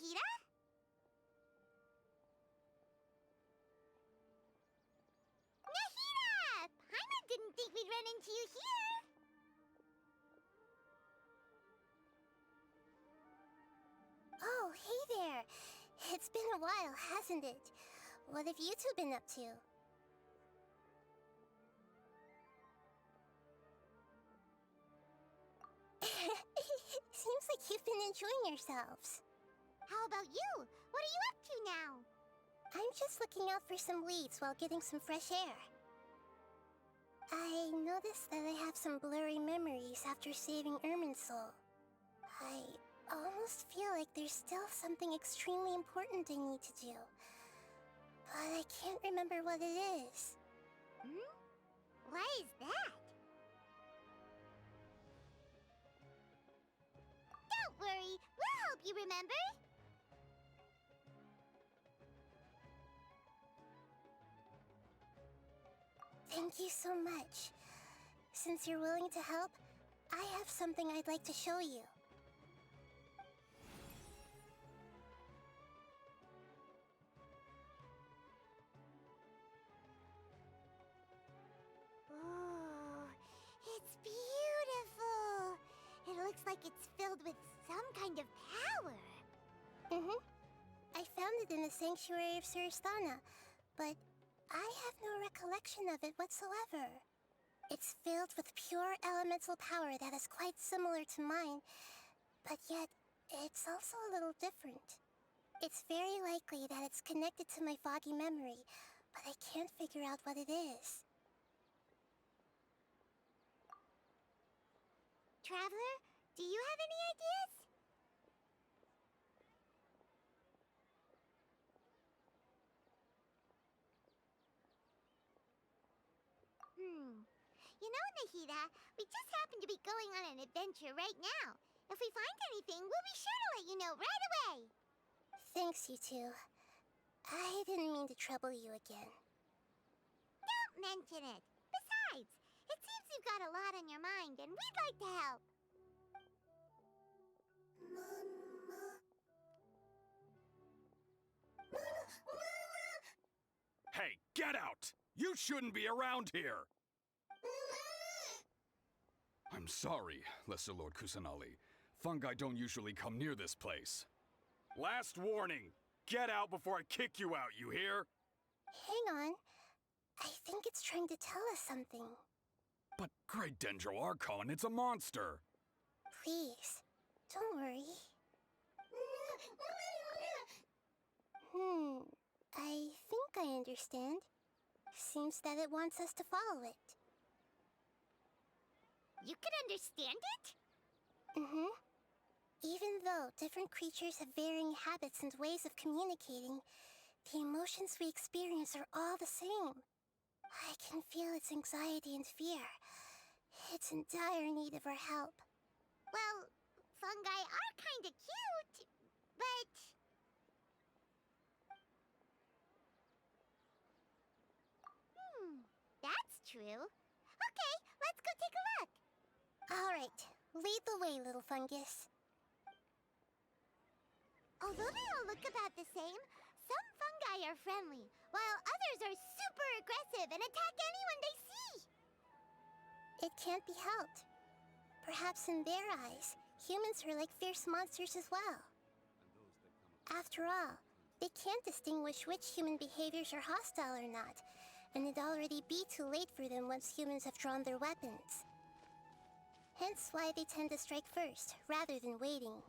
Nahida? Nahida! Paimon didn't think we'd run into you here. Oh, hey there. It's been a while, hasn't it? What have you two been up to? Seems like you've been enjoying yourselves. How about you? What are you up to now? I'm just looking out for some leads while getting some fresh air. I noticed that I have some blurry memories after saving Irminsul. I almost feel like there's still something extremely important I need to do. But I can't remember what it is. Why is that? Don't worry, we'll help you remember. Thank you so much. Since you're willing to help, I have something I'd like to show you. Ooh, it's beautiful. It looks like it's filled with some kind of power. I found it in the sanctuary of Suristana, but I have no recollection of it whatsoever. It's filled with pure elemental power that is quite similar to mine, but yet it's also a little different. It's very likely that it's connected to my foggy memory, but I can't figure out what it is. Traveler, do you have any ideas? You know, Nahida, we just happen to be going on an adventure right now. If we find anything, we'll be sure to let you know right away. Thanks, you two. I didn't mean to trouble you again. Don't mention it. Besides, it seems you've got a lot on your mind, and we'd like to help. Hey, get out! You shouldn't be around here! I'm sorry, Lesser Lord Kusanali. Fungi don't usually come near this place. Last warning! Get out before I kick you out, you hear? Hang on. I think it's trying to tell us something. But Great Dendro Archon, it's a monster! Please, don't worry. I think I understand. Seems that it wants us to follow it. You can understand it? Even though different creatures have varying habits and ways of communicating, the emotions we experience are all the same. I can feel its anxiety and fear. It's in dire need of our help. Well, fungi are kinda cute, but... that's true. Okay, let's go take a look. All right, lead the way, little fungus. Although they all look about the same, some fungi are friendly, while others are super aggressive and attack anyone they see. It can't be helped. Perhaps in their eyes, humans are like fierce monsters as well. After all, they can't distinguish which human behaviors are hostile or not, and it'd already be too late for them once humans have drawn their weapons. Hence why they tend to strike first, rather than waiting.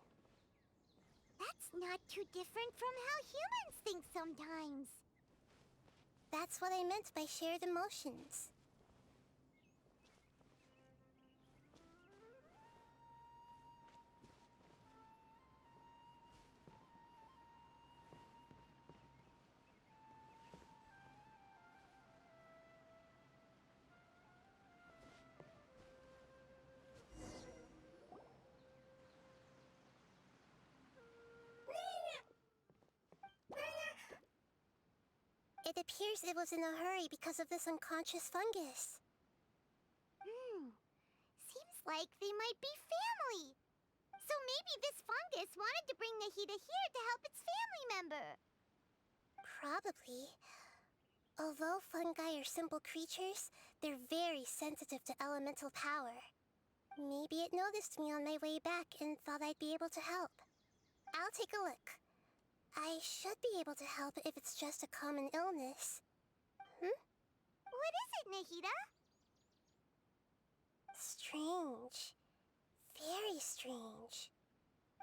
That's not too different from how humans think sometimes. That's what I meant by shared emotions. It appears it was in a hurry because of this unconscious fungus. Seems like they might be family. So So maybe this fungus wanted to bring Nahida here to help its family member. Probably. Although fungi are simple creatures, they're very sensitive to elemental power. Maybe it noticed me on my way back and thought I'd be able to help. I'll take a look. I should be able to help if it's just a common illness. What is it, Nahida? Strange. Very strange.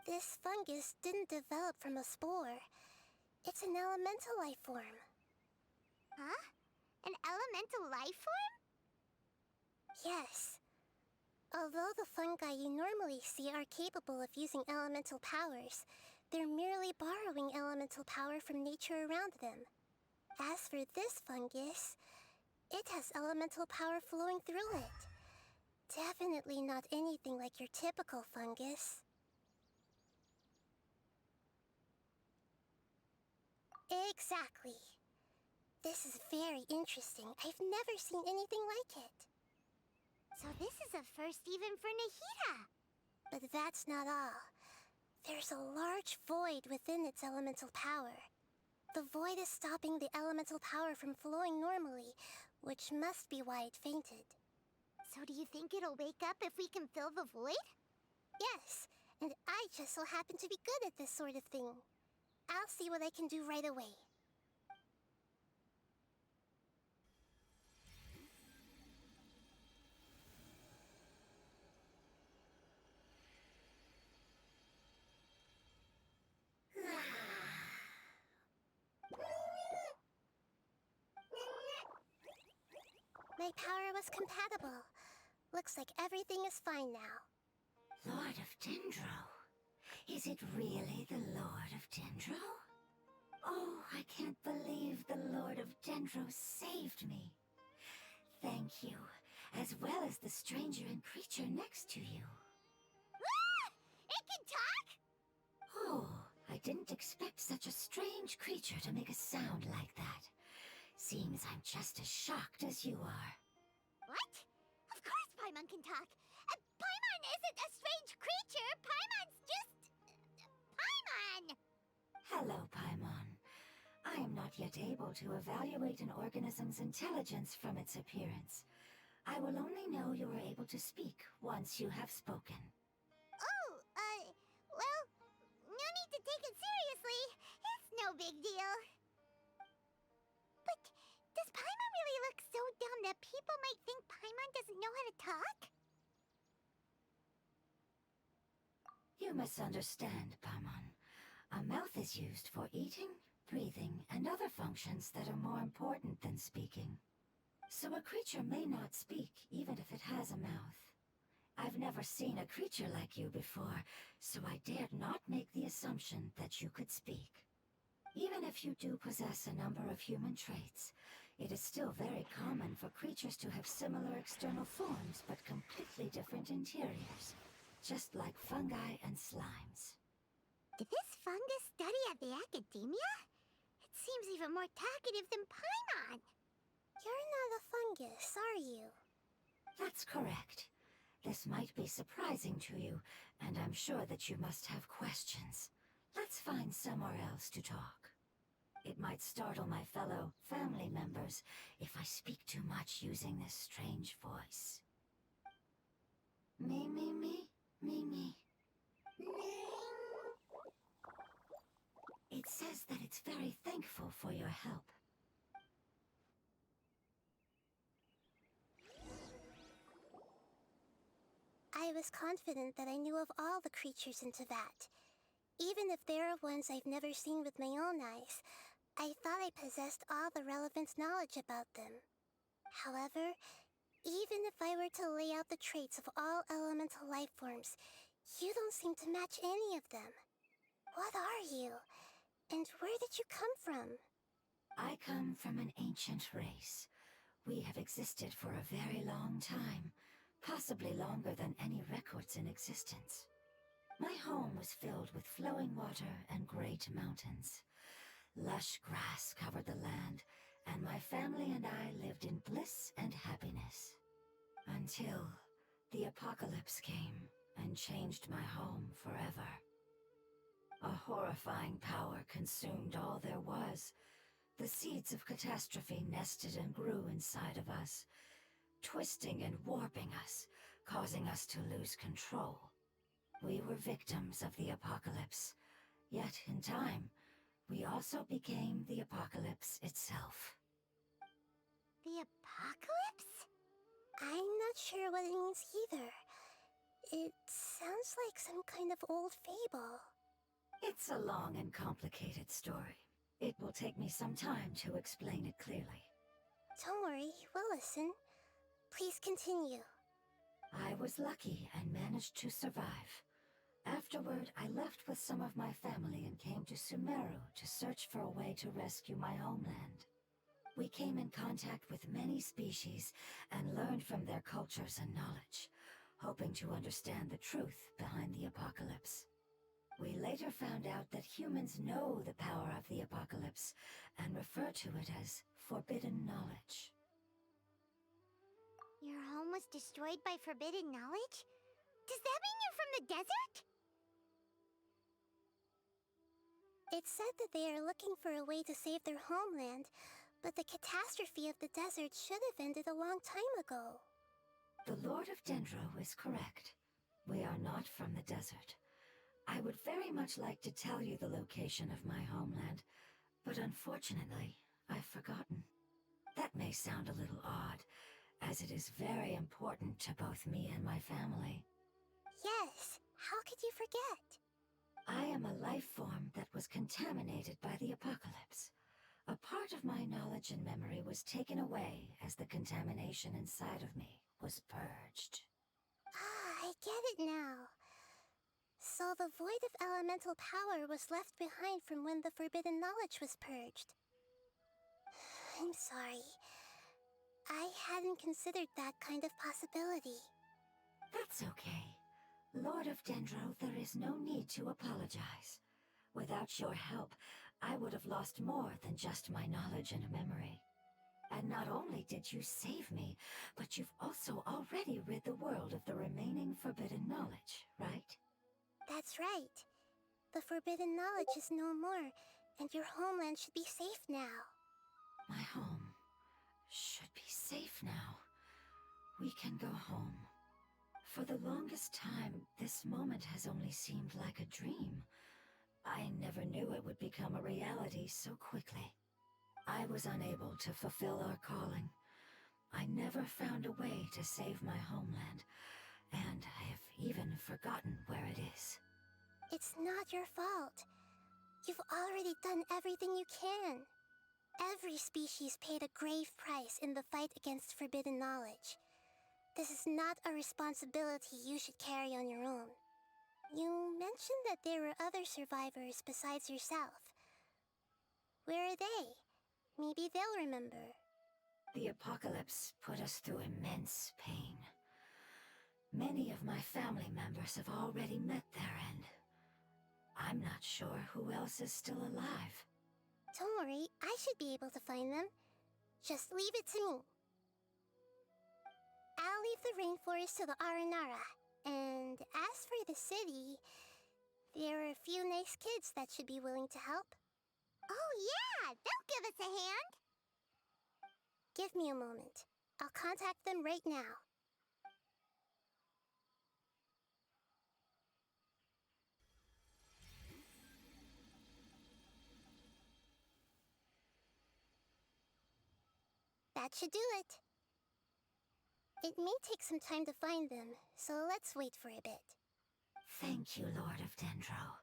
This fungus didn't develop from a spore. It's an elemental life form. Huh? An elemental life form? Yes. Although the fungi you normally see are capable of using elemental powers, they're merely borrowing elemental power from nature around them. As for this fungus, it has elemental power flowing through it. Definitely not anything like your typical fungus. Exactly. This is very interesting. I've never seen anything like it. So this is a first even for Nahida. But that's not all. There's a large void within its elemental power. The void is stopping the elemental power from flowing normally, which must be why it fainted. So do you think it'll wake up if we can fill the void? Yes, and I just so happen to be good at this sort of thing. I'll see what I can do right away. My power was compatible. Looks like everything is fine now. Lord of Dendro? Is it really the Lord of Dendro? Oh, I can't believe the Lord of Dendro saved me. Thank you, as well as the stranger and creature next to you. Ah! It can talk? Oh, I didn't expect such a strange creature to make a sound like that. Seems I'm just as shocked as you are. What? Of course Paimon can talk. Paimon isn't a strange creature. Paimon's just... Paimon! Hello, Paimon. I am not yet able to evaluate an organism's intelligence from its appearance. I will only know you are able to speak once you have spoken. Oh, well, no need to take it seriously. It's no big deal. But does Paimon really look so dumb that people might think Paimon doesn't know how to talk? You misunderstand, Paimon. A mouth is used for eating, breathing, and other functions that are more important than speaking. So a creature may not speak, even if it has a mouth. I've never seen a creature like you before, so I dared not make the assumption that you could speak. Even if you do possess a number of human traits, it is still very common for creatures to have similar external forms but completely different interiors, just like fungi and slimes. Did this fungus study at the academia? It seems even more talkative than Paimon. You're not a fungus, are you? That's correct. This might be surprising to you, and I'm sure that you must have questions. Let's find somewhere else to talk. It might startle my fellow family members if I speak too much using this strange voice. Me, me, me, me, me. It says that it's very thankful for your help. I was confident that I knew of all the creatures in Teyvat. Even if there are ones I've never seen with my own eyes, I thought I possessed all the relevant knowledge about them. However, even if I were to lay out the traits of all elemental life forms, you don't seem to match any of them. What are you? And where did you come from? I come from an ancient race. We have existed for a very long time, possibly longer than any records in existence. My home was filled with flowing water and great mountains. Lush grass covered the land, and my family and I lived in bliss and happiness. Until the apocalypse came, and changed my home forever. A horrifying power consumed all there was. The seeds of catastrophe nested and grew inside of us, twisting and warping us, causing us to lose control. We were victims of the apocalypse, yet in time, we also became the apocalypse itself. The apocalypse? I'm not sure what it means either. It sounds like some kind of old fable. It's a long and complicated story. It will take me some time to explain it clearly. Don't worry, we'll listen. Please continue. I was lucky and managed to survive. Afterward, I left with some of my family and came to Sumeru to search for a way to rescue my homeland. We came in contact with many species and learned from their cultures and knowledge, hoping to understand the truth behind the apocalypse. We later found out that humans know the power of the apocalypse and refer to it as forbidden knowledge. Your home was destroyed by forbidden knowledge? Does that mean you're from the desert? It's said that they are looking for a way to save their homeland, but the catastrophe of the desert should have ended a long time ago. The Lord of Dendro is correct. We are not from the desert. I would very much like to tell you the location of my homeland, but unfortunately, I've forgotten. That may sound a little odd, as it is very important to both me and my family. Yes, how could you forget? I am a life form that was contaminated by the apocalypse. A part of my knowledge and memory was taken away as the contamination inside of me was purged. Ah, I get it now. So the void of elemental power was left behind from when the forbidden knowledge was purged. I'm sorry. I hadn't considered that kind of possibility. That's okay. Lord of Dendro, there is no need to apologize. Without your help, I would have lost more than just my knowledge and memory. And not only did you save me, but you've also already rid the world of the remaining forbidden knowledge, right? That's right. The forbidden knowledge is no more, and your homeland should be safe now. My home should be safe now. We can go home. For the longest time, this moment has only seemed like a dream. I never knew it would become a reality so quickly. I was unable to fulfill our calling. I never found a way to save my homeland, and I have even forgotten where it is. It's not your fault. You've already done everything you can. Every species paid a grave price in the fight against forbidden knowledge. This is not a responsibility you should carry on your own. You mentioned that there were other survivors besides yourself. Where are they? Maybe they'll remember. The apocalypse put us through immense pain. Many of my family members have already met their end. I'm not sure who else is still alive. Don't worry, I should be able to find them. Just leave it to me. I'll leave the rainforest to the Aranara. And as for the city, there are a few nice kids that should be willing to help. Oh yeah, they'll give us a hand. Give me a moment. I'll contact them right now. That should do it. It may take some time to find them, so let's wait for a bit. Thank you, Lord of Dendro.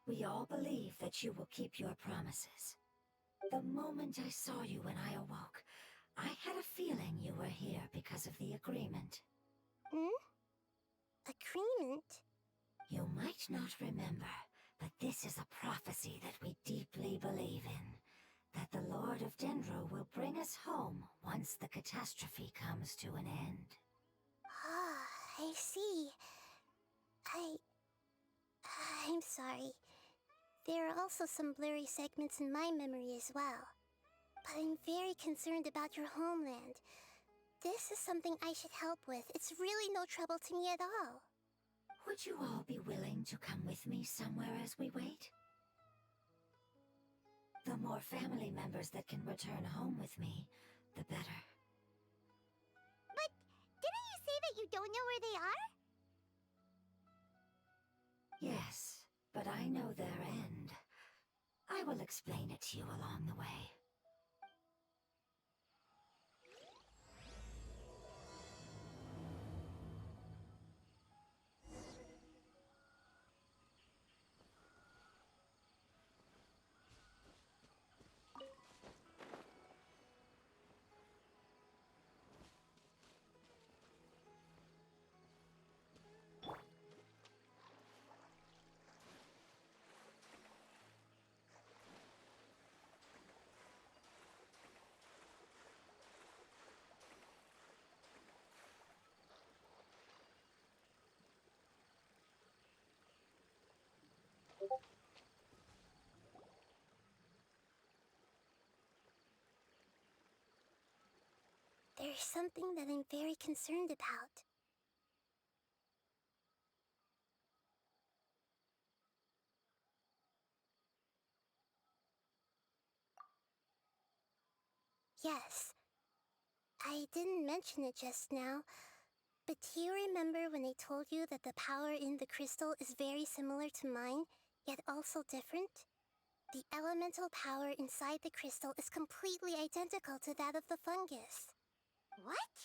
We all believe that you will keep your promises. The moment I saw you when I awoke, I had a feeling you were here because of the agreement. Agreement? You might not remember, but this is a prophecy that we deeply believe in. That the Lord of Dendro will bring us home once the catastrophe comes to an end. Ah, I see. I'm sorry. There are also some blurry segments in my memory as well. But I'm very concerned about your homeland. This is something I should help with. It's really no trouble to me at all. Would you all be willing to come with me somewhere as we wait? The more family members that can return home with me, the better. But didn't you say that you don't know where they are? Yes, but I know their end. I will explain it to you along the way. There's something that I'm very concerned about. Yes, I didn't mention it just now, but do you remember when I told you that the power in the crystal is very similar to mine, yet also different? The elemental power inside the crystal is completely identical to that of the fungus. What?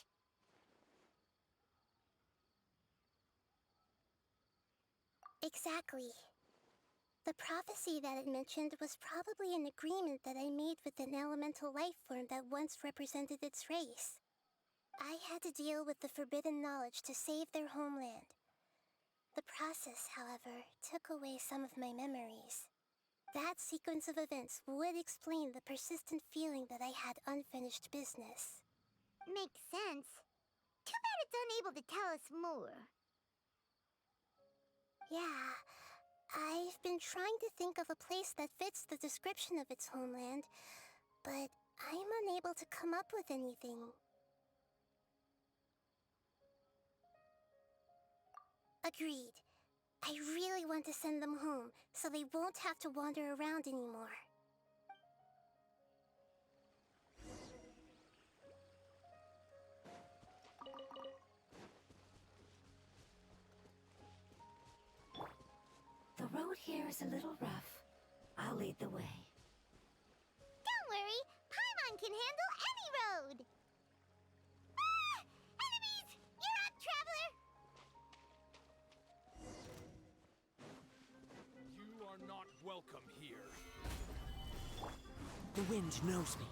Exactly. The prophecy that it mentioned was probably an agreement that I made with an elemental life form that once represented its race. I had to deal with the forbidden knowledge to save their homeland. The process, however, took away some of my memories. That sequence of events would explain the persistent feeling that I had unfinished business. Makes sense. Too bad it's unable to tell us more. Yeah, I've been trying to think of a place that fits the description of its homeland, but I'm unable to come up with anything. Agreed. I really want to send them home, so they won't have to wander around anymore. The road here is a little rough. I'll lead the way. Don't worry, Paimon can handle any road! Ah! Enemies! You're up, traveler! You are not welcome here. The wind knows me.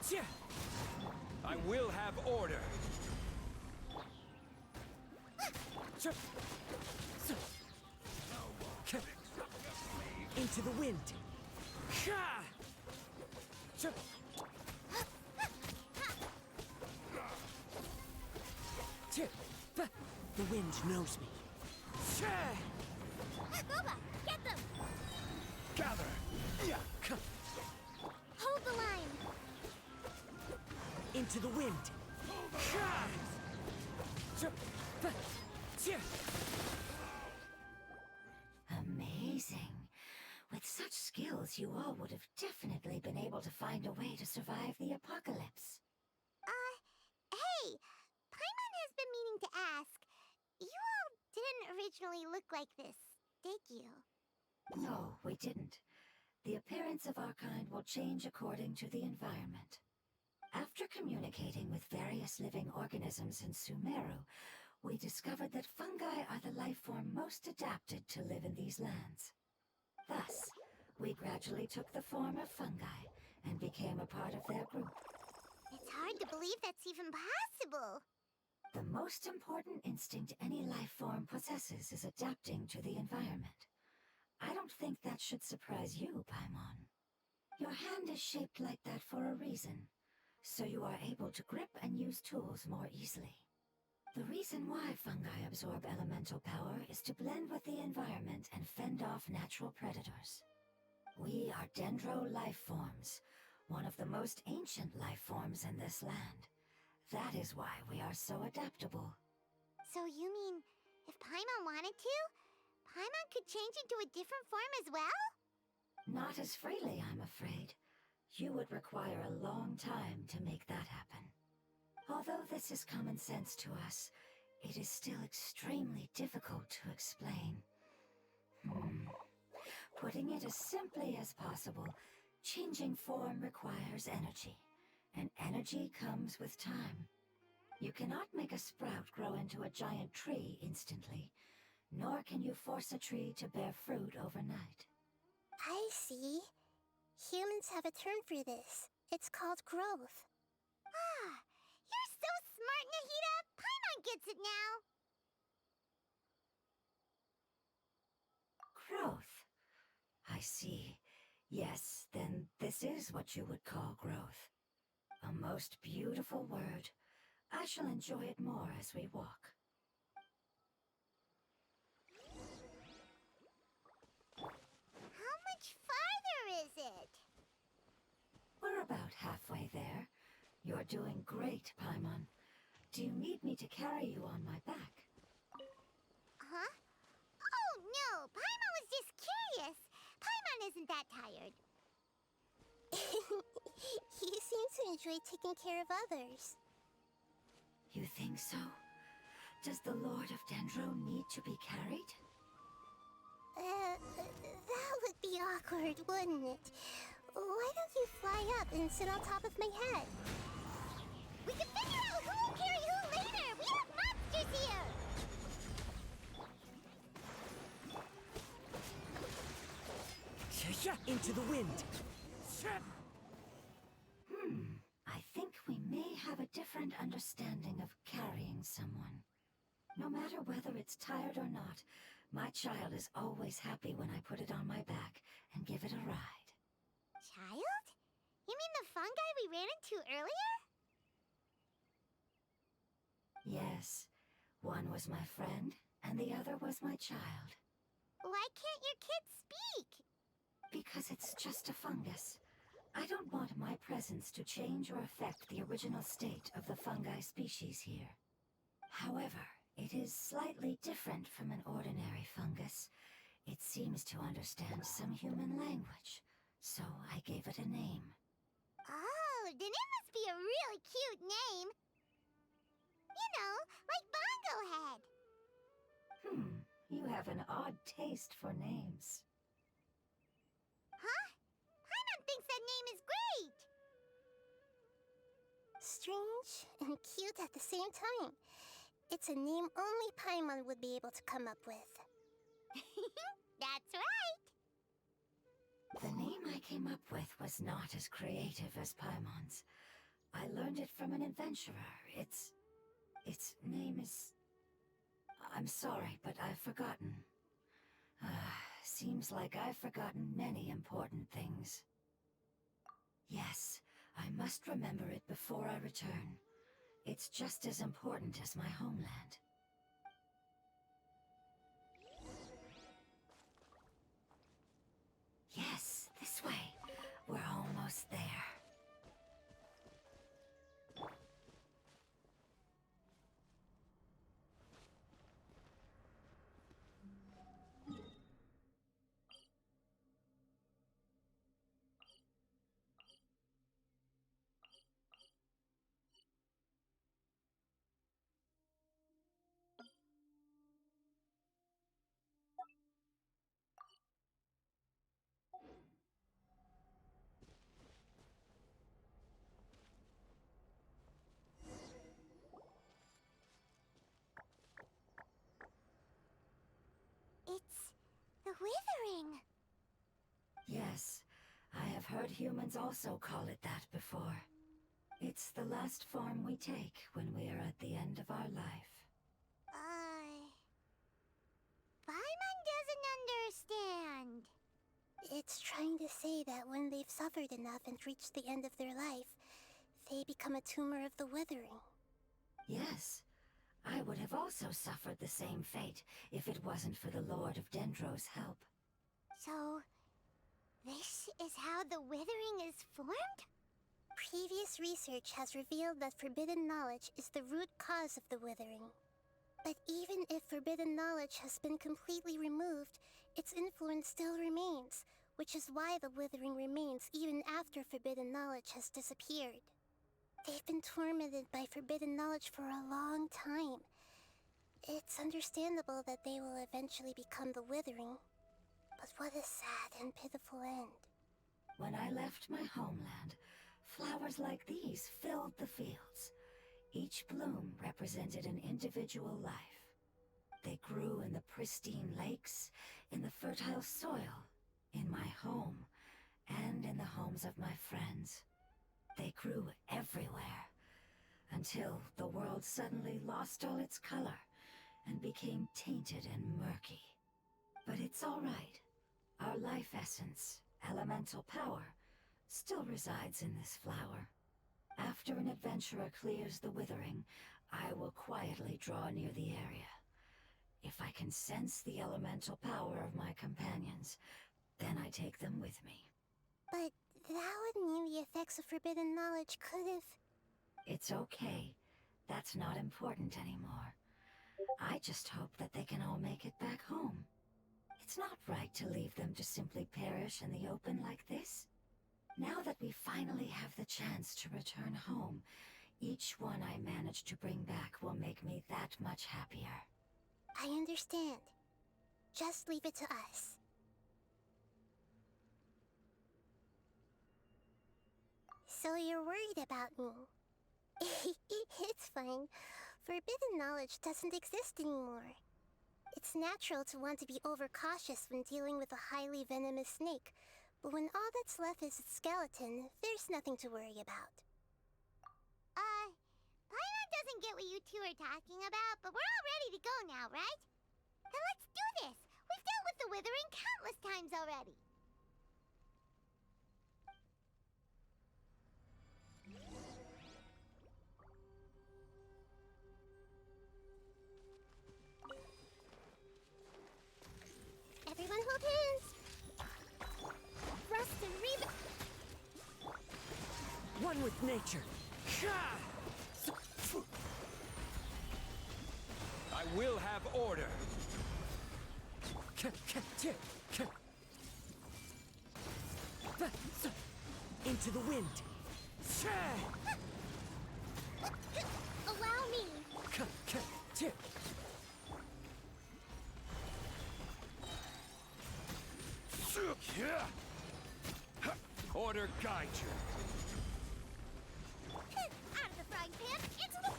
Tja! I will have order. Tja! Tja! Ka! Into the wind. Ha! Tja! Tja! Fa! The wind knows me. Tja! Boba, get them! Gather! Yeah! Ka! Hold the line! Into the wind. Ha! Tja! Fa! Tja! Amazing. With such skills, you all would have definitely been able to find a way to survive the apocalypse. Hey! Paimon has been meaning to ask. You all didn't originally look like this, did you? No, we didn't. The appearance of our kind will change according to the environment. After communicating with various living organisms in Sumeru, we discovered that fungi are the life form most adapted to live in these lands. Thus, we gradually took the form of fungi and became a part of their group. It's hard to believe that's even possible. The most important instinct any life form possesses is adapting to the environment. I don't think that should surprise you, Paimon. Your hand is shaped like that for a reason, so you are able to grip and use tools more easily. The reason why fungi absorb elemental power is to blend with the environment and fend off natural predators. We are dendro life forms, one of the most ancient life forms in this land. That is why we are so adaptable. So you mean If Paimon wanted to, Paimon could change into a different form as well? Not as freely, I'm afraid. You would require a long time to make that happen. Although this is common sense to us, it is still extremely difficult to explain. Putting it as simply as possible, changing form requires energy, and energy comes with time. You cannot make a sprout grow into a giant tree instantly, nor can you force a tree to bear fruit overnight. I see. Humans have a term for this. It's called growth. Ah, you're so smart, Nahida! Paimon gets it now! Growth. I see. Yes, then this is what you would call growth. A most beautiful word. I shall enjoy it more as we walk. How much farther is it? We're about halfway there. You're doing great, Paimon. Do you need me to carry you on my back? Huh? Oh, no! Paimon was just curious! Paimon isn't that tired. You seem to enjoy taking care of others. You think so? Does the Lord of Dendro need to be carried? That would be awkward, wouldn't it? Why don't you fly up and sit on top of my head? We can figure out who will carry who later! We have monsters here! Into the wind! I think we may have a different understanding of carrying someone. No matter whether it's tired or not, my child is always happy when I put it on my back and give it a ride. Child? You mean the fungi we ran into earlier? Yes, one was my friend, and the other was my child. Why can't your kid speak? Because it's just a fungus. I don't want my presence to change or affect the original state of the fungi species here. However, it is slightly different from an ordinary fungus. It seems to understand some human language, so I gave it a name. Oh, then it must be a really cute name. You know, like Bongo Head. You have an odd taste for names. Huh? Paimon thinks that name is great. Strange and cute at the same time. It's a name only Paimon would be able to come up with. That's right. The name I came up with was not as creative as Paimon's. I learned it from an adventurer. Its name is... I'm sorry, but I've forgotten. Seems like I've forgotten many important things. Yes, I must remember it before I return. It's just as important as my homeland. Yes, this way. We're almost there. It's the withering. Yes, I have heard humans also call it that before. It's the last form we take when we are at the end of our life. Paimon doesn't understand. It's trying to say that when they've suffered enough and reached the end of their life, they become a tumor of the withering. Yes, I would have also suffered the same fate if it wasn't for the Lord of Dendro's help. So, this is how the withering is formed? Previous research has revealed that forbidden knowledge is the root cause of the withering. But even if forbidden knowledge has been completely removed, its influence still remains, which is why the withering remains even after forbidden knowledge has disappeared. They've been tormented by forbidden knowledge for a long time. It's understandable that they will eventually become the withering. But what a sad and pitiful end. When I left my homeland, flowers like these filled the fields. Each bloom represented an individual life. They grew in the pristine lakes, in the fertile soil, in my home, and in the homes of my friends. They grew everywhere, until the world suddenly lost all its color and became tainted and murky. But it's all right. Our life essence, elemental power, still resides in this flower. After an adventurer clears the withering, I will quietly draw near the area. If I can sense the elemental power of my companions, then I take them with me. But that would mean the effects of forbidden knowledge could have... It's okay. That's not important anymore. I just hope that they can all make it back home. It's not right to leave them to simply perish in the open like this. Now that we finally have the chance to return home, each one I manage to bring back will make me that much happier. I understand. Just leave it to us. So you're worried about me? It's fine. Forbidden knowledge doesn't exist anymore. It's natural to want to be overcautious when dealing with a highly venomous snake, but when all that's left is its skeleton, there's nothing to worry about. Paimon doesn't get what you two are talking about, but we're all ready to go now, right? Then let's do this! We've dealt with the withering countless times already! Everyone hold hands! Rust and One with nature. I will have order. Into the wind. Allow me! Order guide you. Out of the frying pan, into the...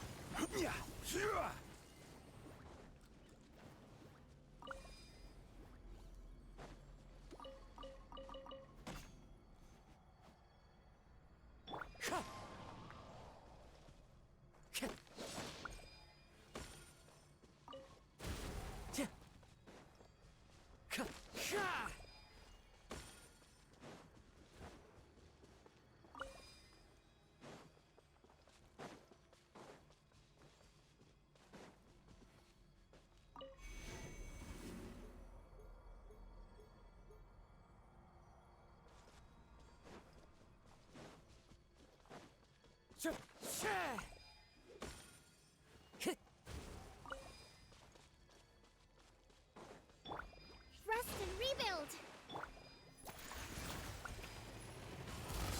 Rest and rebuild!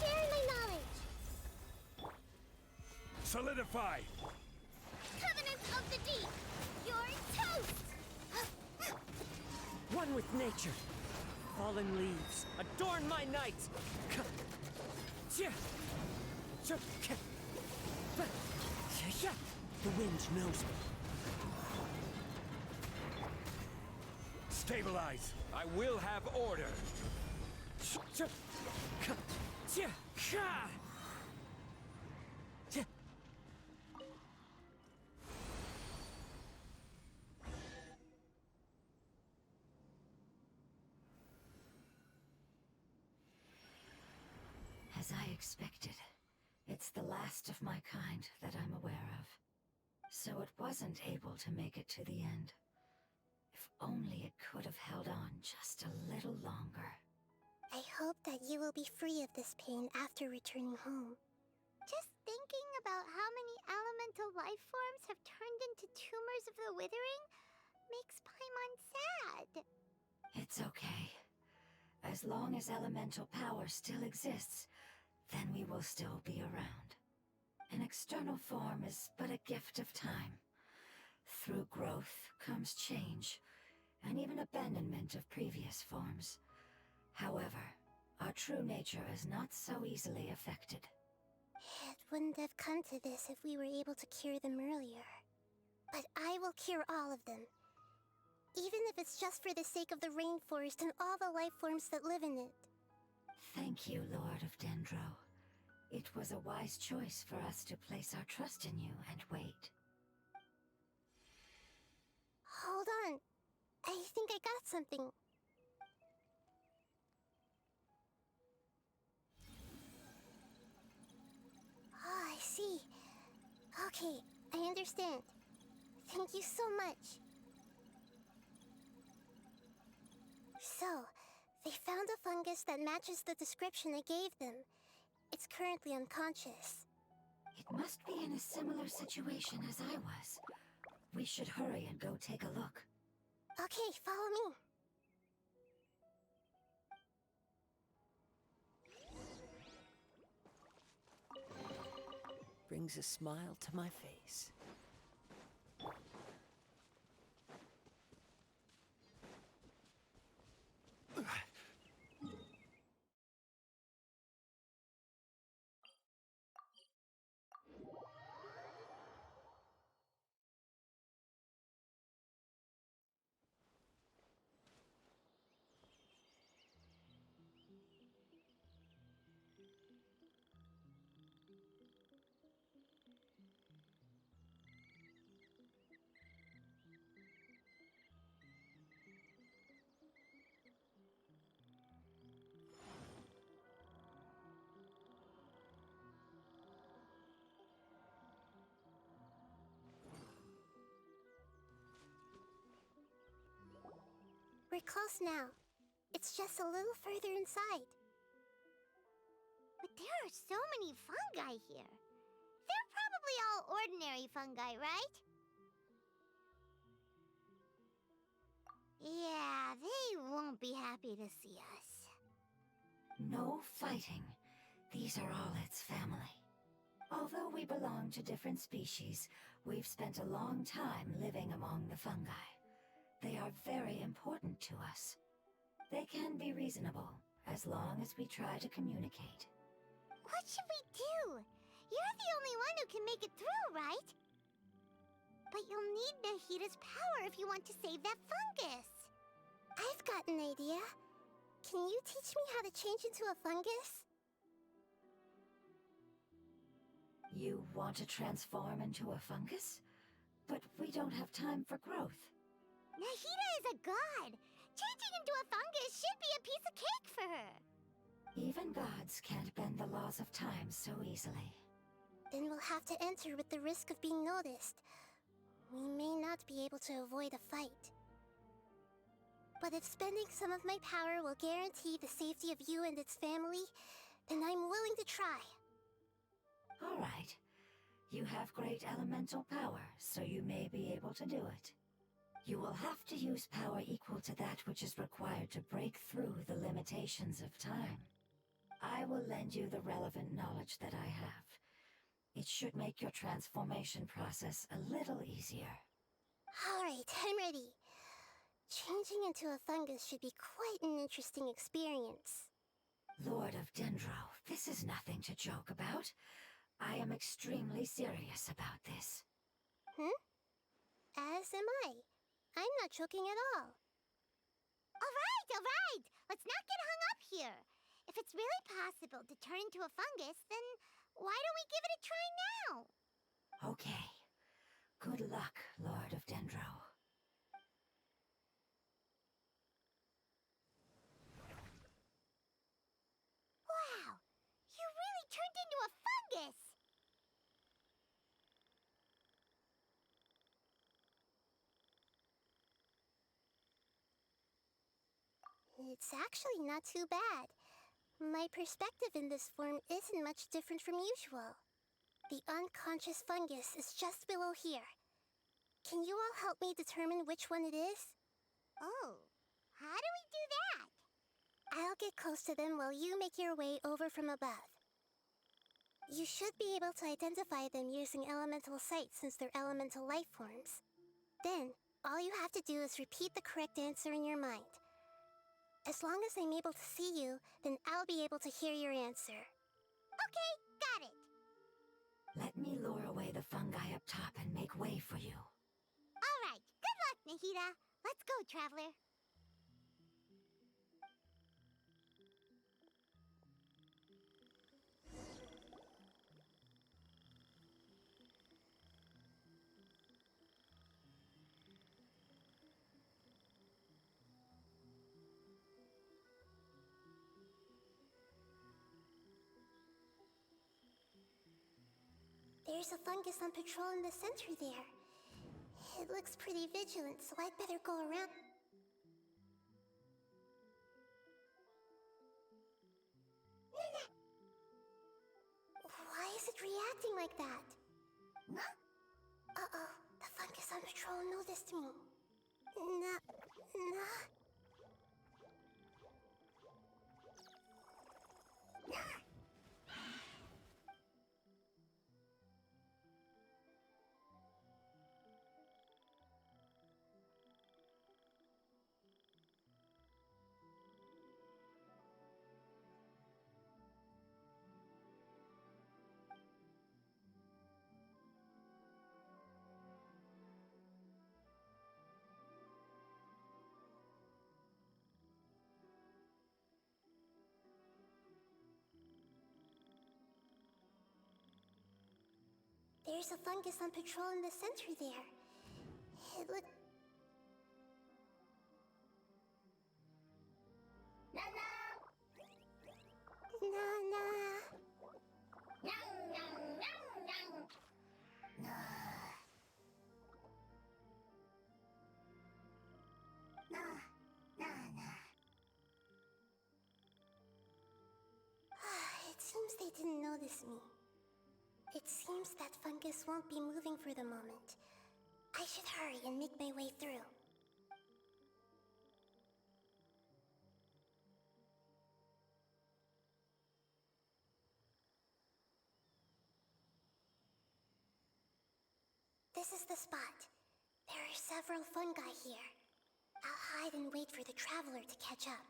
Share my knowledge! Solidify. Covenant of the Deep! You're toast! One with nature. Fallen leaves, adorn my night. The wind knows me. Stabilize. I will have order. As I expected, it's the last of my kind that I'm aware of. So it wasn't able to make it to the end. If only it could have held on just a little longer. I hope that you will be free of this pain after returning home. Just thinking about how many elemental life forms have turned into tumors of the withering makes Paimon sad. It's okay. As long as elemental power still exists, then we will still be around. An external form is but a gift of time. Through growth comes change, and even abandonment of previous forms. However, our true nature is not so easily affected. It wouldn't have come to this if we were able to cure them earlier. But I will cure all of them. Even if it's just for the sake of the rainforest and all the life forms that live in it. Thank you, Lord of Dendro. It was a wise choice for us to place our trust in you and wait. Hold on. I think I got something. Oh, I see. Okay, I understand. Thank you so much. So, they found a fungus that matches the description I gave them. It's currently unconscious. It must be in a similar situation as I was. We should hurry and go take a look. Okay, follow me. Brings a smile to my face. We're close now. It's just a little further inside. But there are so many fungi here. They're probably all ordinary fungi, right? Yeah, they won't be happy to see us. No fighting. These are all its family. Although we belong to different species, we've spent a long time living among the fungi. They are very important to us. They can be reasonable, as long as we try to communicate. What should we do? You're the only one who can make it through, right? But you'll need Nahida's power if you want to save that fungus. I've got an idea. Can you teach me how to change into a fungus? You want to transform into a fungus? But we don't have time for growth. Nahida is a god. Changing into a fungus should be a piece of cake for her. Even gods can't bend the laws of time so easily. Then we'll have to enter with the risk of being noticed. We may not be able to avoid a fight. But if spending some of my power will guarantee the safety of you and its family, then I'm willing to try. All right. You have great elemental power, so you may be able to do it. You will have to use power equal to that which is required to break through the limitations of time. I will lend you the relevant knowledge that I have. It should make your transformation process a little easier. Alright, I'm ready. Changing into a fungus should be quite an interesting experience. Lord of Dendro, this is nothing to joke about. I am extremely serious about this. As am I. I'm not joking at all. Alright! Let's not get hung up here. If it's really possible to turn into a fungus, then why don't we give it a try now? Okay. Good luck, Lord of Dendro. Wow! You really turned into a fungus! It's actually not too bad. My perspective in this form isn't much different from usual. The unconscious fungus is just below here. Can you all help me determine which one it is? Oh, how do we do that? I'll get close to them while you make your way over from above. You should be able to identify them using elemental sight since they're elemental life forms. Then, all you have to do is repeat the correct answer in your mind. As long as I'm able to see you, then I'll be able to hear your answer. Okay, got it. Let me lure away the fungi up top and make way for you. All right, good luck, Nahida. Let's go, Traveler. There's a fungus on patrol in the center there. It looks pretty vigilant, so I'd better go around. Why is it reacting like that? Uh-oh, the fungus on patrol noticed me. There's a fungus on patrol in the center there. It looks... It seems they didn't notice me. It seems that fungus won't be moving for the moment. I should hurry and make my way through. This is the spot. There are several fungi here. I'll hide and wait for the traveler to catch up.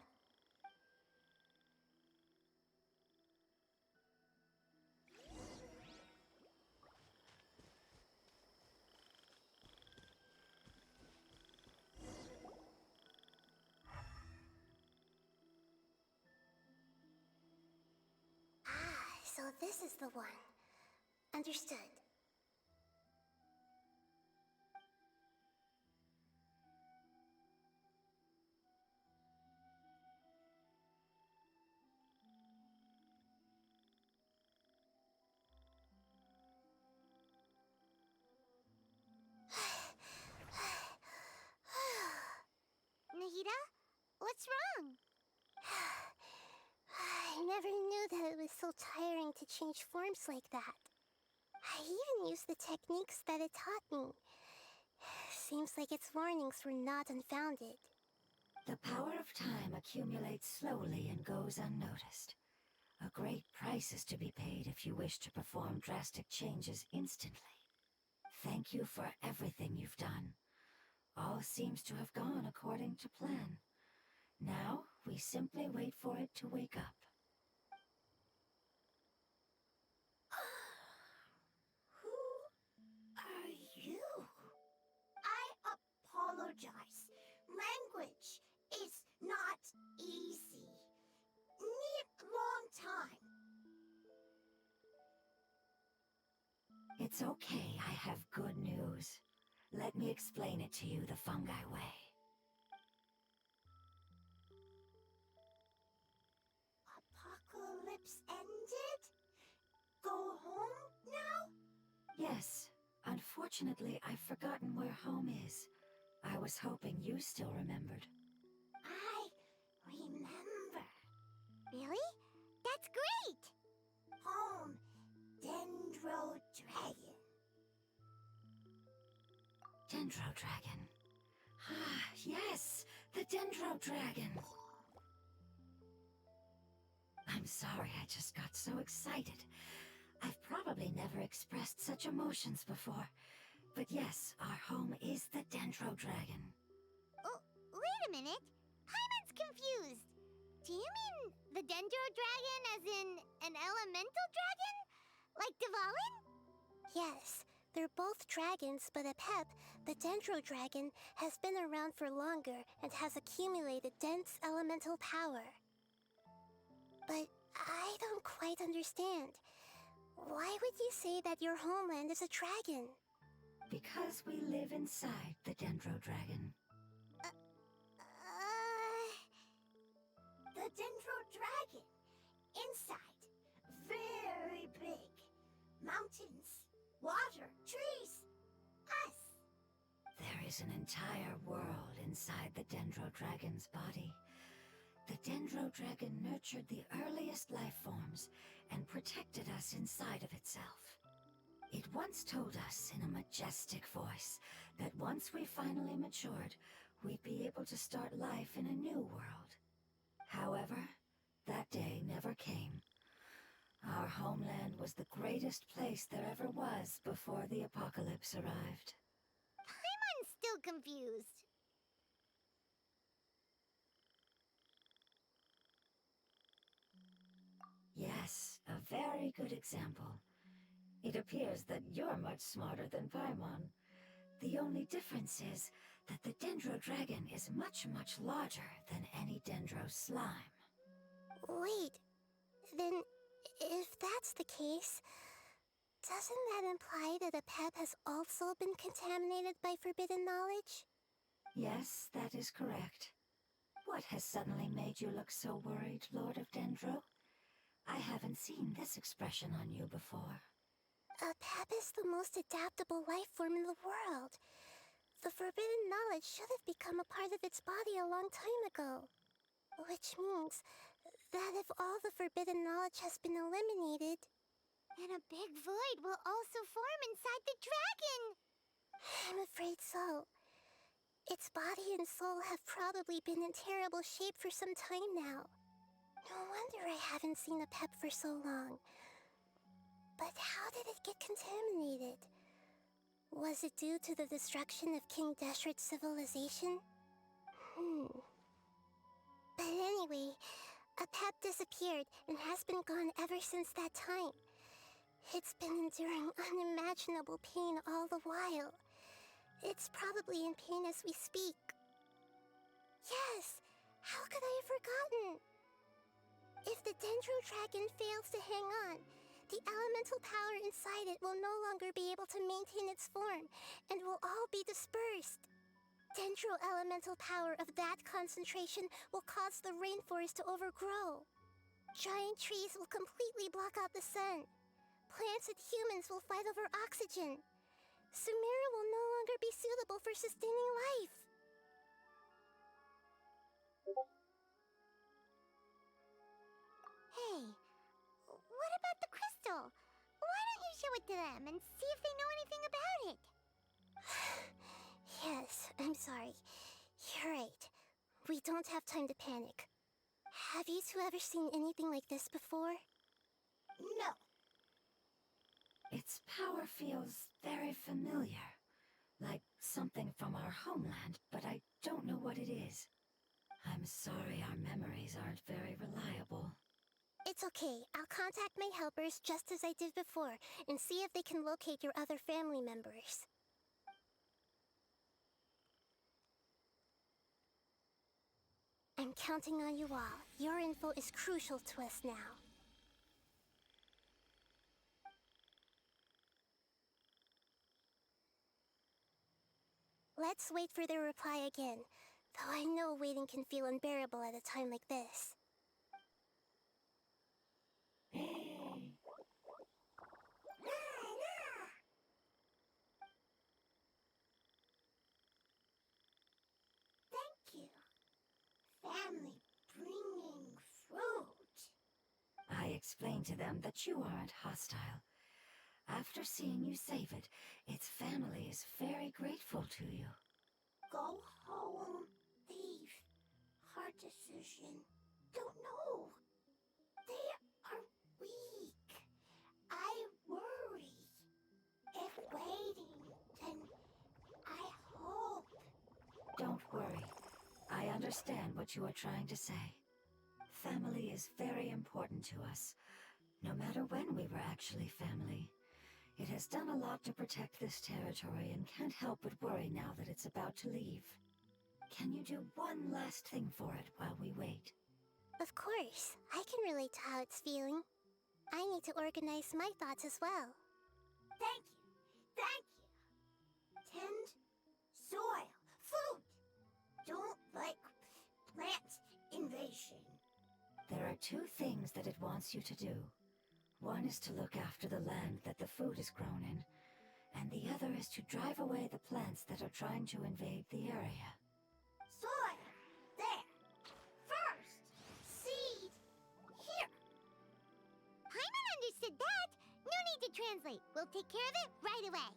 So this is the one. Understood. Nahida, what's wrong? I never knew that it was so tiring to change forms like that. I even used the techniques that it taught me. Seems like its warnings were not unfounded. The power of time accumulates slowly and goes unnoticed. A great price is to be paid if you wish to perform drastic changes instantly. Thank you for everything you've done. All seems to have gone according to plan. Now, we simply wait for it to wake up. Who are you? I apologize. Language is not easy. Need long time. It's okay, I have good news. Let me explain it to you the fungi way. Apocalypse ended? Go home now? Yes, unfortunately I've forgotten where home is. I was hoping you still remembered. I remember. Really? That's great! Home, Dendro Dendro Dragon. Dendro Dragon. Ah, yes, the Dendro Dragon. I'm sorry, I just got so excited. I've probably never expressed such emotions before. But yes, our home is the Dendro Dragon. Oh, wait a minute. Paimon's confused. Do you mean the Dendro Dragon as in an elemental dragon? Like Dvalin? Yes, they're both dragons, but Apep, the Dendro Dragon, has been around for longer and has accumulated dense elemental power. But I don't quite understand. Why would you say that your homeland is a dragon? Because we live inside the Dendro Dragon. The Dendro Dragon. Inside. Very big. Mountains, water, trees, us. There is an entire world inside the Dendro Dragon's body. The Dendro Dragon nurtured the earliest life forms and protected us inside of itself. It once told us in a majestic voice that once we finally matured, we'd be able to start life in a new world. However, that day never came. Our homeland was the greatest place there ever was before the apocalypse arrived. Paimon's still confused. Yes, a very good example. It appears that you're much smarter than Paimon. The only difference is that the Dendro Dragon is much, much larger than any Dendro slime. Wait, then if that's the case, doesn't that imply that Apep has also been contaminated by forbidden knowledge? Yes, that is correct. What has suddenly made you look so worried, Lord of Dendro? I haven't seen this expression on you before. Apep is the most adaptable life form in the world. The forbidden knowledge should have become a part of its body a long time ago. Which means that if all the forbidden knowledge has been eliminated, And a big void will also form inside the dragon. I'm afraid so. Its body and soul have probably been in terrible shape for some time now. No wonder I haven't seen Apep for so long. But how did it get contaminated? Was it due to the destruction of King Deshret's civilization? But anyway, Apep disappeared and has been gone ever since that time. It's been enduring unimaginable pain all the while. It's probably in pain as we speak. Yes! How could I have forgotten? If the Dendro Dragon fails to hang on, the elemental power inside it will no longer be able to maintain its form, and will all be dispersed. Dendro elemental power of that concentration will cause the rainforest to overgrow. Giant trees will completely block out the sun. Plants and humans will fight over oxygen. Sumeru will no longer be suitable for sustaining life. Hey, what about the crystal? Why don't you show it to them and see if they know anything about it? Yes, I'm sorry. You're right. We don't have time to panic. Have you two ever seen anything like this before? No. Its power feels very familiar. Like something from our homeland, but I don't know what it is. I'm sorry our memories aren't very reliable. It's okay. I'll contact my helpers just as I did before and see if they can locate your other family members. I'm counting on you all. Your info is crucial to us now. Let's wait for their reply again, though I know waiting can feel unbearable at a time like this. Thank you. Family bringing fruit. I explained to them that you aren't hostile. After seeing you save it, its family is very grateful to you. Go home. Leave. Hard decision. Don't know. They are weak. I worry. If waiting, then I hope. Don't worry. I understand what you are trying to say. Family is very important to us, no matter when we were actually family. It has done a lot to protect this territory and can't help but worry now that it's about to leave. Can you do one last thing for it while we wait? Of course. I can relate to how it's feeling. I need to organize my thoughts as well. Thank you. Thank you. Tend, soil, food. Don't like plant invasion. There are two things that it wants you to do. One is to look after the land that the food is grown in, and the other is to drive away the plants that are trying to invade the area. Soil. There. First. Seed. Here. Paimon understood that. No need to translate. We'll take care of it right away.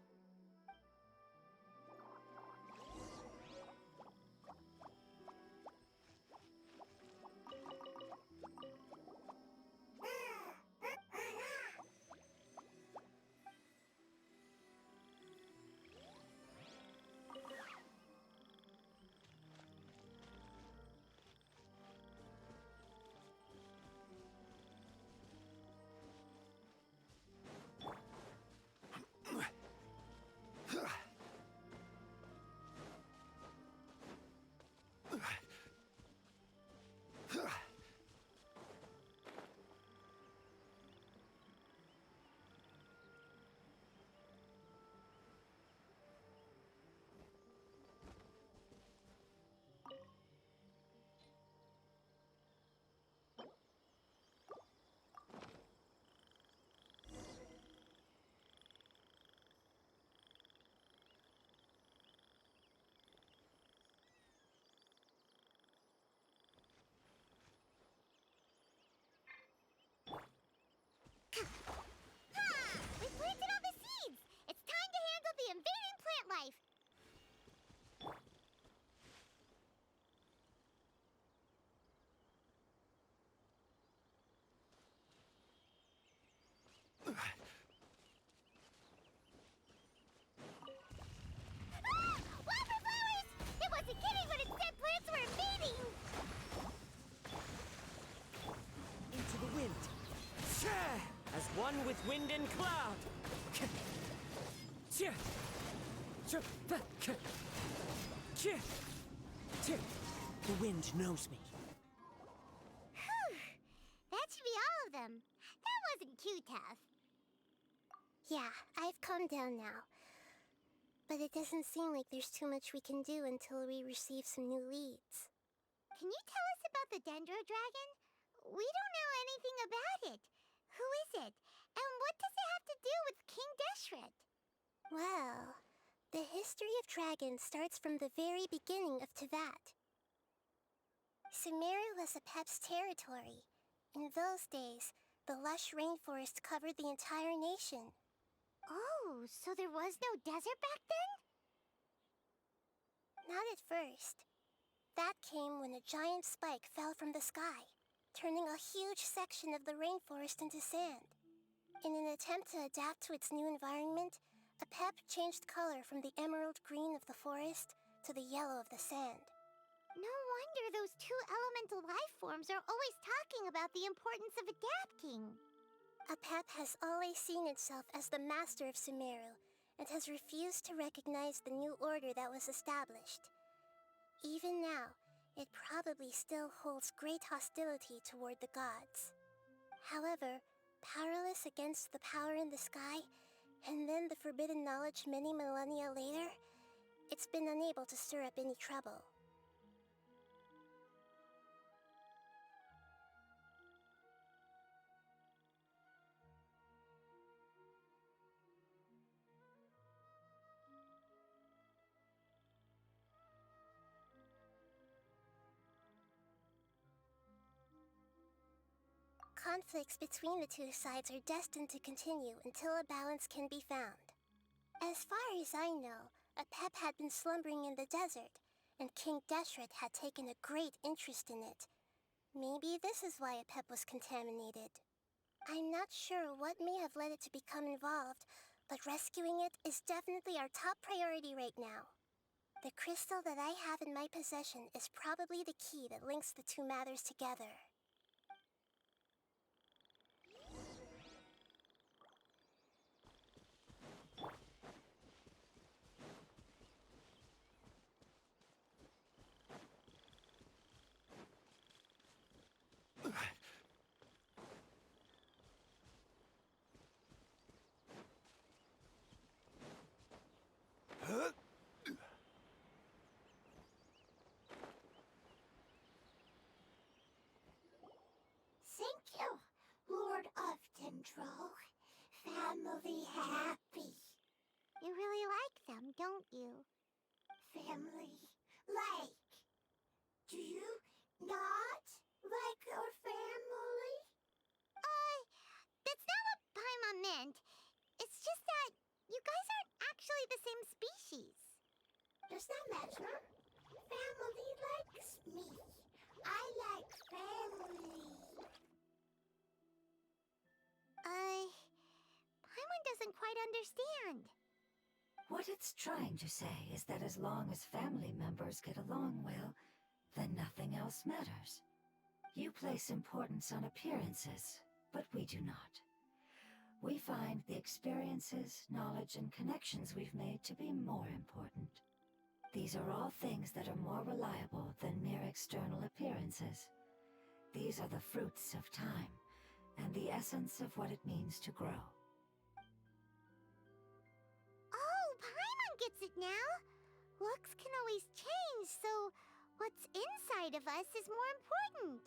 We planted all the seeds! It's time to handle the invading plant life! Ah! Wildflowers! It wasn't kidding when it said plants were invading! Into the wind. As one with wind and cloud. The wind knows me. Whew! That should be all of them. That wasn't too tough. Yeah, I've calmed down now. But it doesn't seem like there's too much we can do until we receive some new leads. Can you tell us about the Dendro Dragon? We don't know anything about it. Who is it? And what does it have to do with King Deshret? Well, the history of dragons starts from the very beginning of Tevat. Sumeru was Apep's territory. In those days, the lush rainforest covered the entire nation. Oh, so there was no desert back then? Not at first. That came when a giant spike fell from the sky, turning a huge section of the rainforest into sand. In an attempt to adapt to its new environment, Apep changed color from the emerald green of the forest to the yellow of the sand. No wonder those two elemental life forms are always talking about the importance of adapting. Apep has always seen itself as the master of Sumeru and has refused to recognize the new order that was established. Even now, it probably still holds great hostility toward the gods. However, powerless against the power in the sky, and then the forbidden knowledge many millennia later, it's been unable to stir up any trouble. conflicts between the two sides are destined to continue until a balance can be found. As far as I know, Apep had been slumbering in the desert, and King Deshret had taken a great interest in it. Maybe this is why Apep was contaminated. I'm not sure what may have led it to become involved, but rescuing it is definitely our top priority right now. The crystal that I have in my possession is probably the key that links the two matters together. Thank you, Lord of Dendro. Family happy. You really like them, don't you? Family like. Do you not like our family? That's not what Paimon meant. It's just that you guys aren't actually the same species. Does that matter? Family likes me. I like family. Paimon doesn't quite understand. What it's trying to say is that as long as family members get along well, then nothing else matters. You place importance on appearances, but we do not. We find the experiences, knowledge, and connections we've made to be more important. These are all things that are more reliable than mere external appearances. These are the fruits of time, and the essence of what it means to grow. Oh, Paimon gets it now. Looks can always change, so what's inside of us is more important.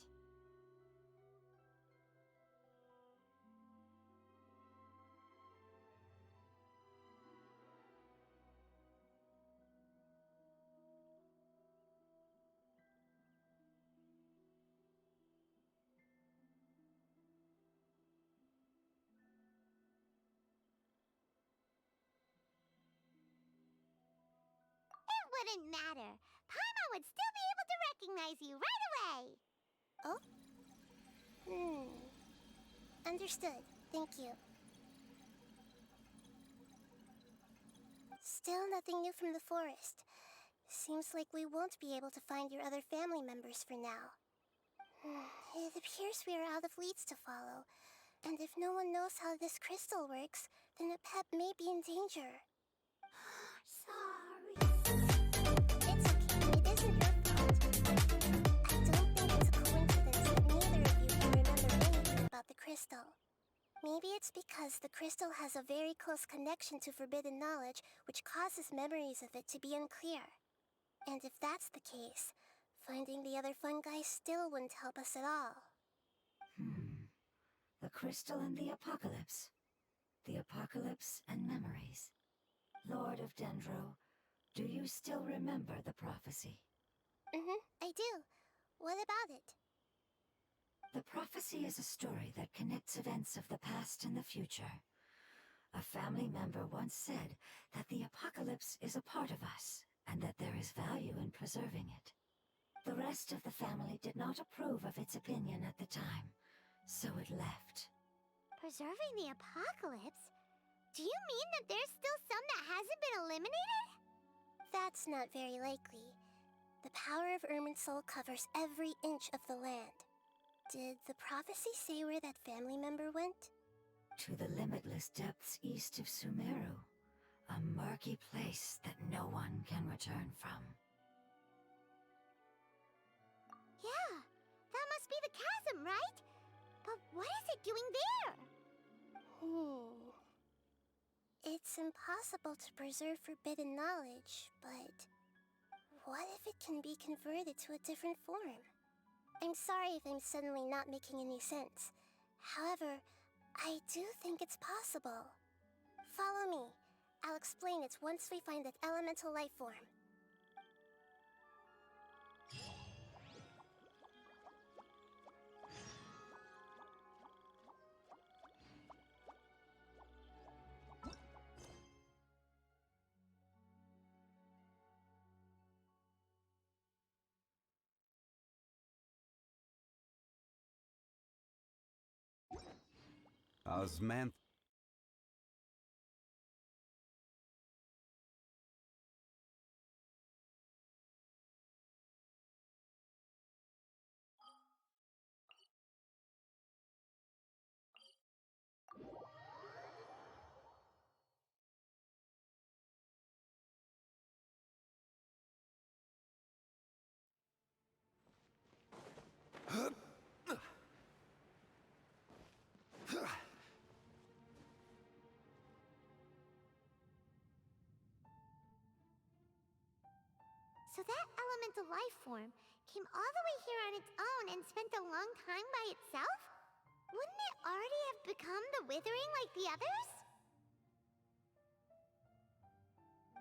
It wouldn't matter. Paimon would still be able to recognize you right away. Oh? Understood. Thank you. Still nothing new from the forest. Seems like we won't be able to find your other family members for now. It appears we are out of leads to follow, and if no one knows how this crystal works, then Apep may be in danger. Sorry. It's okay, it isn't your fault. I don't think it's a coincidence that neither of you can remember anything about the crystal. Maybe it's because the crystal has a very close connection to forbidden knowledge, which causes memories of it to be unclear. And if that's the case, finding the other fungi still wouldn't help us at all. The crystal and the apocalypse. The apocalypse and memories. Lord of Dendro, do you still remember the prophecy? I do. What about it? The prophecy is a story that connects events of the past and the future. A family member once said that the apocalypse is a part of us, and that there is value in preserving it. The rest of the family did not approve of its opinion at the time, so it left. Preserving the apocalypse? Do you mean that there's still some that hasn't been eliminated? That's not very likely. The power of Irminsul covers every inch of the land. Did the prophecy say where that family member went? To the limitless depths east of Sumeru, a murky place that no one can return from. Yeah, that must be the chasm, right? But what is it doing there? It's impossible to preserve forbidden knowledge, but what if it can be converted to a different form? I'm sorry if I'm suddenly not making any sense. However, I do think it's possible. Follow me. I'll explain it once we find that elemental life form. Osmanth. So that elemental life form came all the way here on its own and spent a long time by itself? Wouldn't it already have become the Withering like the others?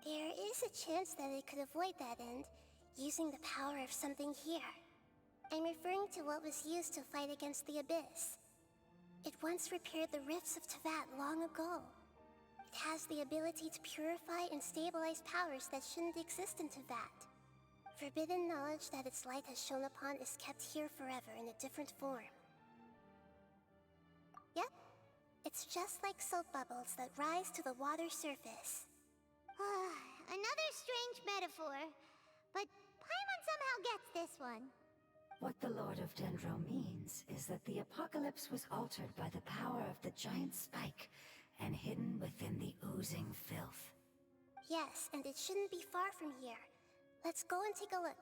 There is a chance that it could avoid that end, using the power of something here. I'm referring to what was used to fight against the Abyss. It once repaired the rifts of Tevat long ago. It has the ability to purify and stabilize powers that shouldn't exist in Tevat. Forbidden knowledge that its light has shone upon is kept here forever in a different form. Yep, it's just like soap bubbles that rise to the water surface. Another strange metaphor, but Paimon somehow gets this one. What the Lord of Dendro means is that the apocalypse was altered by the power of the giant spike and hidden within the oozing filth. Yes, and it shouldn't be far from here. Let's go and take a look.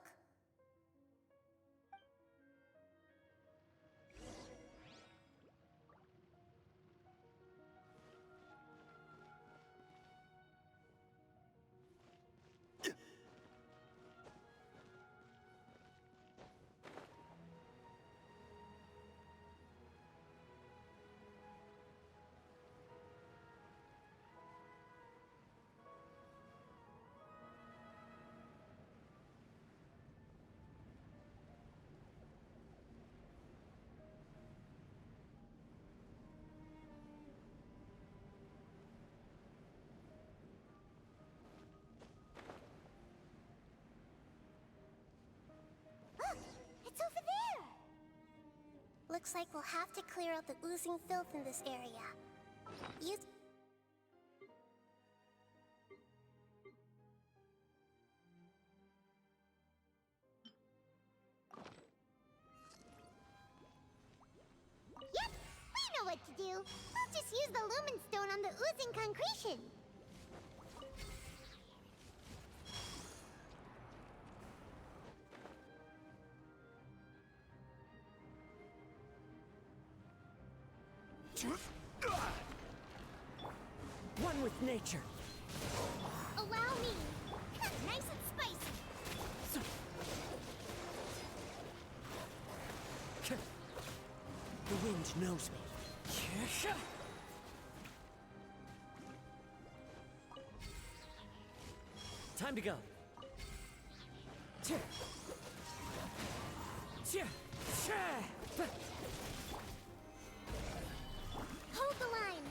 Look, it's over there! Looks like we'll have to clear out the oozing filth in this area. Use... Yep, we know what to do. We'll just use the Lumen Stone on the oozing concretion. One with nature. Allow me. Nice and spicy. The wind knows me. Time to go. Hold the line.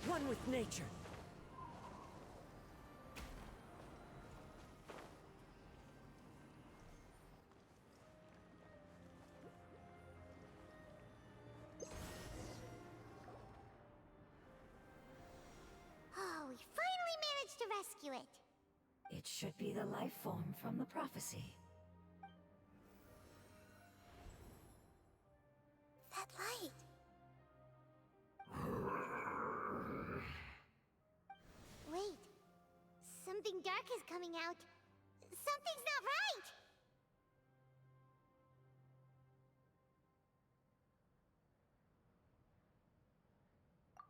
One with nature. Oh, we finally managed to rescue it. It should be the life form from the prophecy. That light. Wait. Something dark is coming out. Something's not right!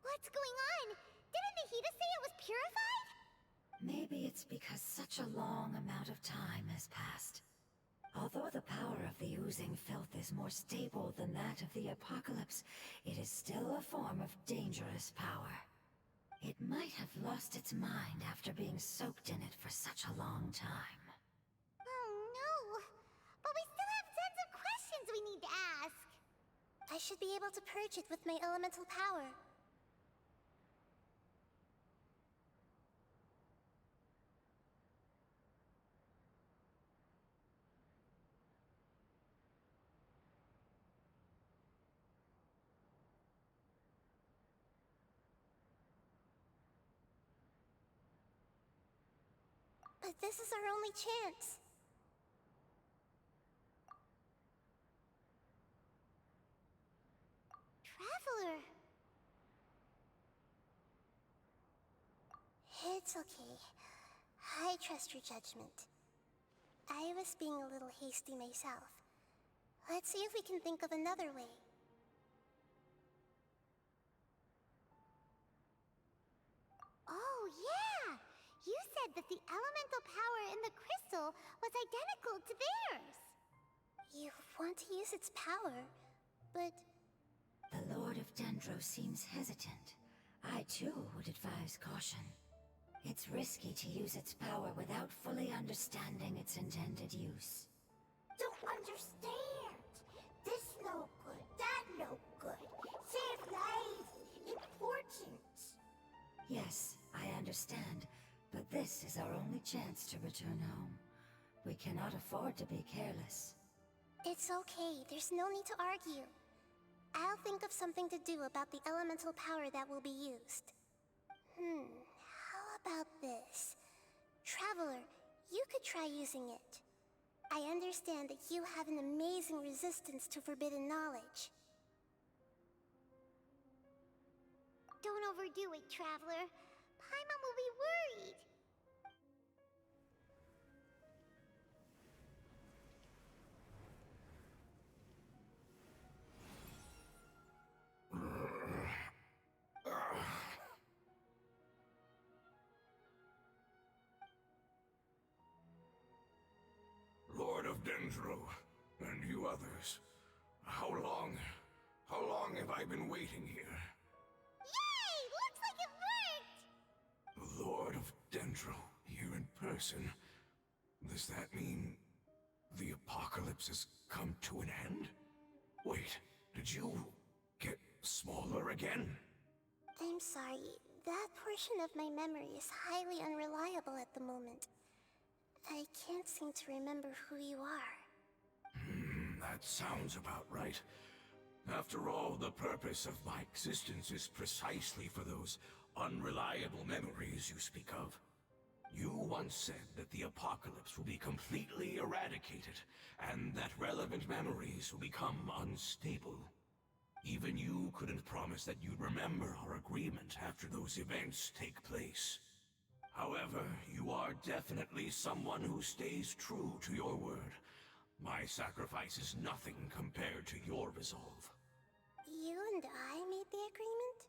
What's going on? Didn't Nahida say it was purified? Maybe it's because such a long amount of time has passed. Although the power of the oozing filth is more stable than that of the apocalypse, it is still a form of dangerous power. It might have lost its mind after being soaked in it for such a long time. Oh no! But we still have tons of questions we need to ask! I should be able to purge it with my elemental power. But this is our only chance. Traveler! It's okay. I trust your judgment. I was being a little hasty myself. Let's see if we can think of another way. Oh, yeah! You said that the elemental power in the crystal was identical to theirs! You want to use its power, but The Lord of Dendro seems hesitant. I too would advise caution. It's risky to use its power without fully understanding its intended use. Don't understand! This no good, that no good. Save lives! Important! Yes, I understand, but this is our only chance to return home. We cannot afford to be careless. it's okay. There's no need to argue. I'll think of something to do about the elemental power that will be used. How about this? Traveler, you could try using it. I understand that you have an amazing resistance to forbidden knowledge. Don't overdo it, Traveler. Paimon will be worried. Lord of Dendro, and you others, how long have I been waiting here? Yay! Looks like it worked! The Lord of Dendro, here in person. Does that mean the apocalypse has come to an end? Wait, did you get smaller again? I'm sorry. That portion of my memory is highly unreliable at the moment. I can't seem to remember who you are. That sounds about right. After all, the purpose of my existence is precisely for those unreliable memories you speak of. You once said that the apocalypse will be completely eradicated, and that relevant memories will become unstable. Even you couldn't promise that you'd remember our agreement after those events take place. However, you are definitely someone who stays true to your word. My sacrifice is nothing compared to your resolve. You and I made the agreement?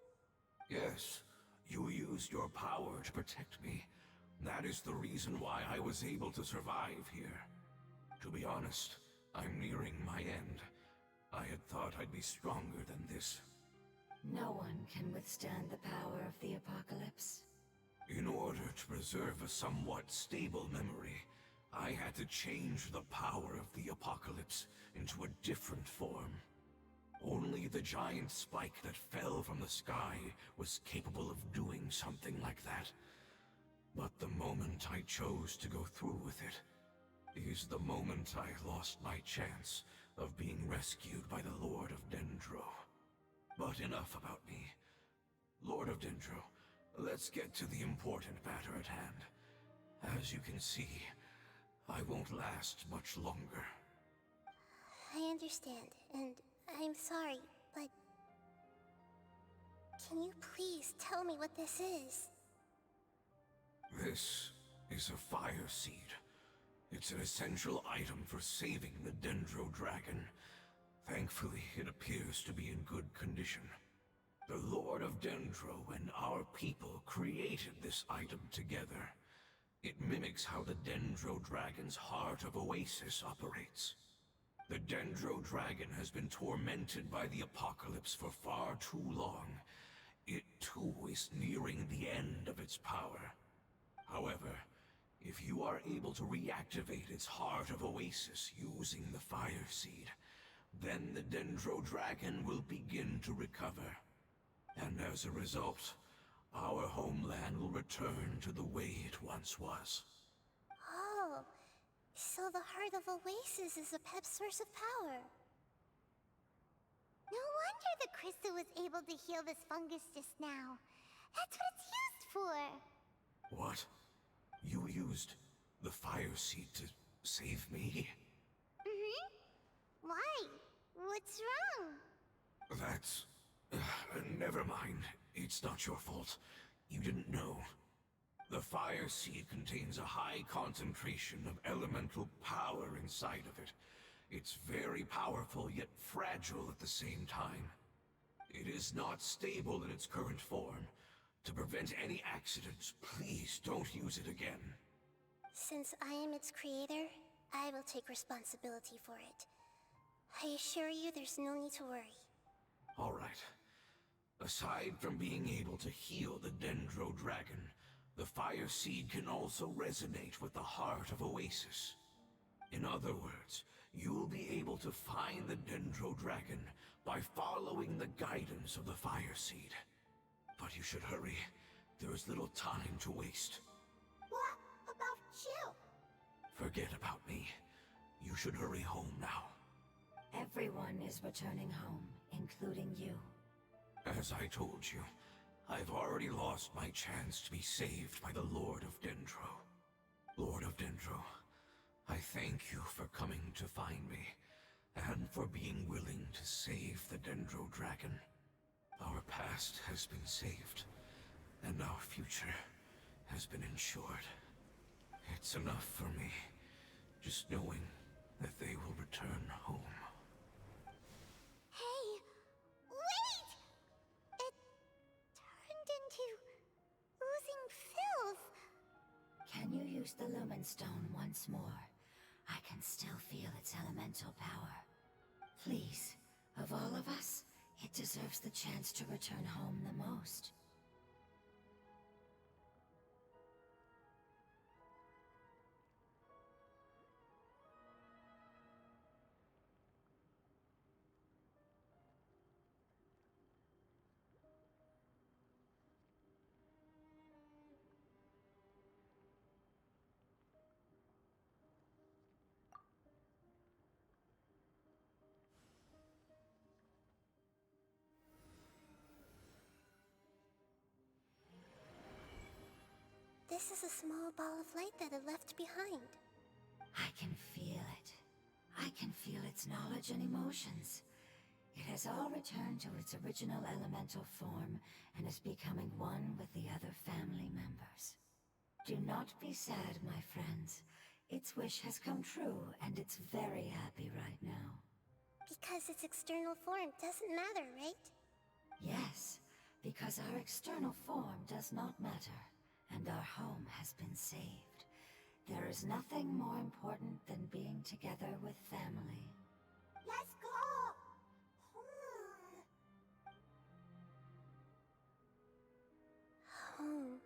Yes, you used your power to protect me. That is the reason why I was able to survive here. To be honest, I'm nearing my end. I had thought I'd be stronger than this. No one can withstand the power of the apocalypse. In order to preserve a somewhat stable memory, I had to change the power of the apocalypse into a different form. Only the giant spike that fell from the sky was capable of doing something like that. But the moment I chose to go through with it is the moment I lost my chance of being rescued by the Lord of Dendro. But enough about me. Lord of Dendro, let's get to the important matter at hand. As you can see, I won't last much longer. I understand, and I'm sorry, but... Can you please tell me what this is? This is a fire seed. It's an essential item for saving the Dendro Dragon. Thankfully, it appears to be in good condition. The Lord of Dendro and our people created this item together. It mimics how the Dendro Dragon's Heart of Oasis operates. The Dendro Dragon has been tormented by the apocalypse for far too long. It too is nearing the end of its power. However, if you are able to reactivate its Heart of Oasis using the Fire Seed, then the Dendro Dragon will begin to recover. And as a result, our homeland will return to the way it once was. Oh, so the Heart of Oasis is a pep source of power. No wonder the crystal was able to heal this fungus just now. That's what it's used for. What? You used the Fire Seed to save me? Mm-hmm. Why? What's wrong? That's... never mind. It's not your fault. You didn't know. The Fire Seed contains a high concentration of elemental power inside of it. It's very powerful, yet fragile at the same time. It is not stable in its current form. To prevent any accidents, please don't use it again. Since I am its creator, I will take responsibility for it. I assure you there's no need to worry. Alright. Aside from being able to heal the Dendro Dragon, the Fire Seed can also resonate with the heart of Oasis. In other words, you'll be able to find the Dendro Dragon by following the guidance of the Fire Seed. But you should hurry. There is little time to waste. What about you? Forget about me. You should hurry home now. Everyone is returning home, including you. As I told you, I've already lost my chance to be saved by the Lord of Dendro. Lord of Dendro, I thank you for coming to find me, and for being willing to save the Dendro Dragon. Our past has been saved, and our future has been ensured. It's enough for me, just knowing that they will return home. Hey, wait! It turned into oozing filth. Can you use the Lumen Stone once more? I can still feel its elemental power. Please, of all of us, it deserves the chance to return home the most. This is a small ball of light that it left behind. I can feel it. I can feel its knowledge and emotions. It has all returned to its original elemental form and is becoming one with the other family members. Do not be sad, my friends. Its wish has come true, and it's very happy right now. Because its external form doesn't matter, right? Yes, because our external form does not matter, and our home has been saved. There is nothing more important than being together with family. Let's go! Home.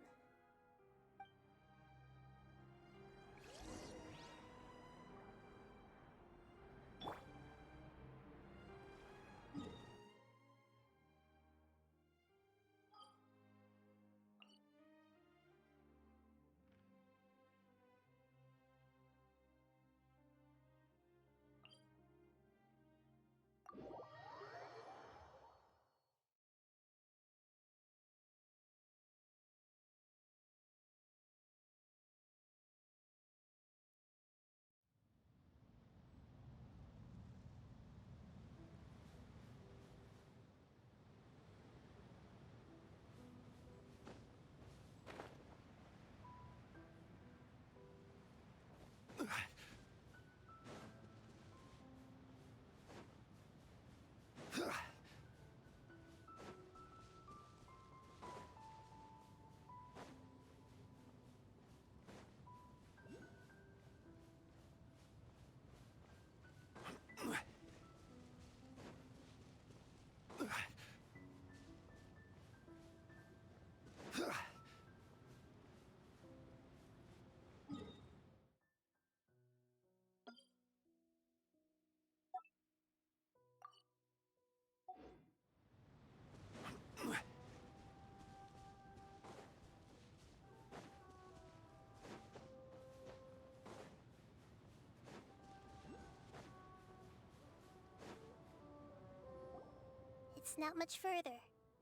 It's not much further.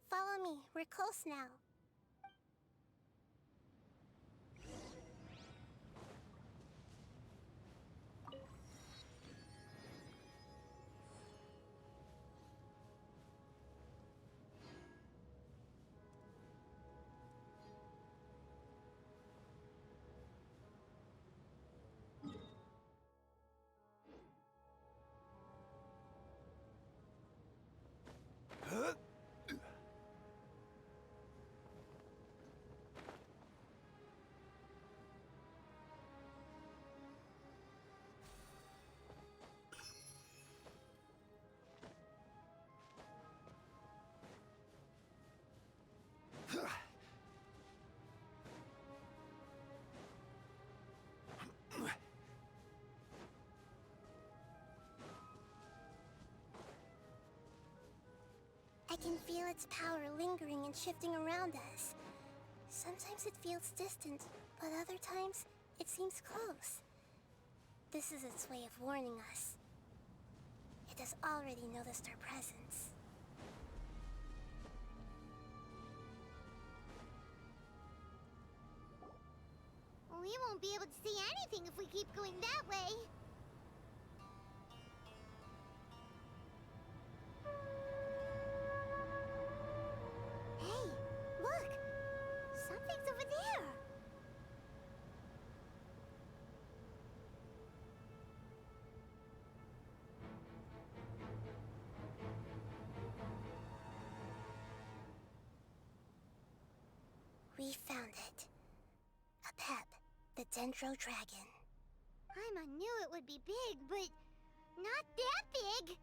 Follow me, we're close now. can feel its power lingering and shifting around us. Sometimes it feels distant, but other times it seems close. This is its way of warning us. It has already noticed our presence. We won't be able to see anything if we keep going that way. Hey, look! Something's over there! We found it. A Pep, the Dendro Dragon. Paimon knew it would be big, but not that big!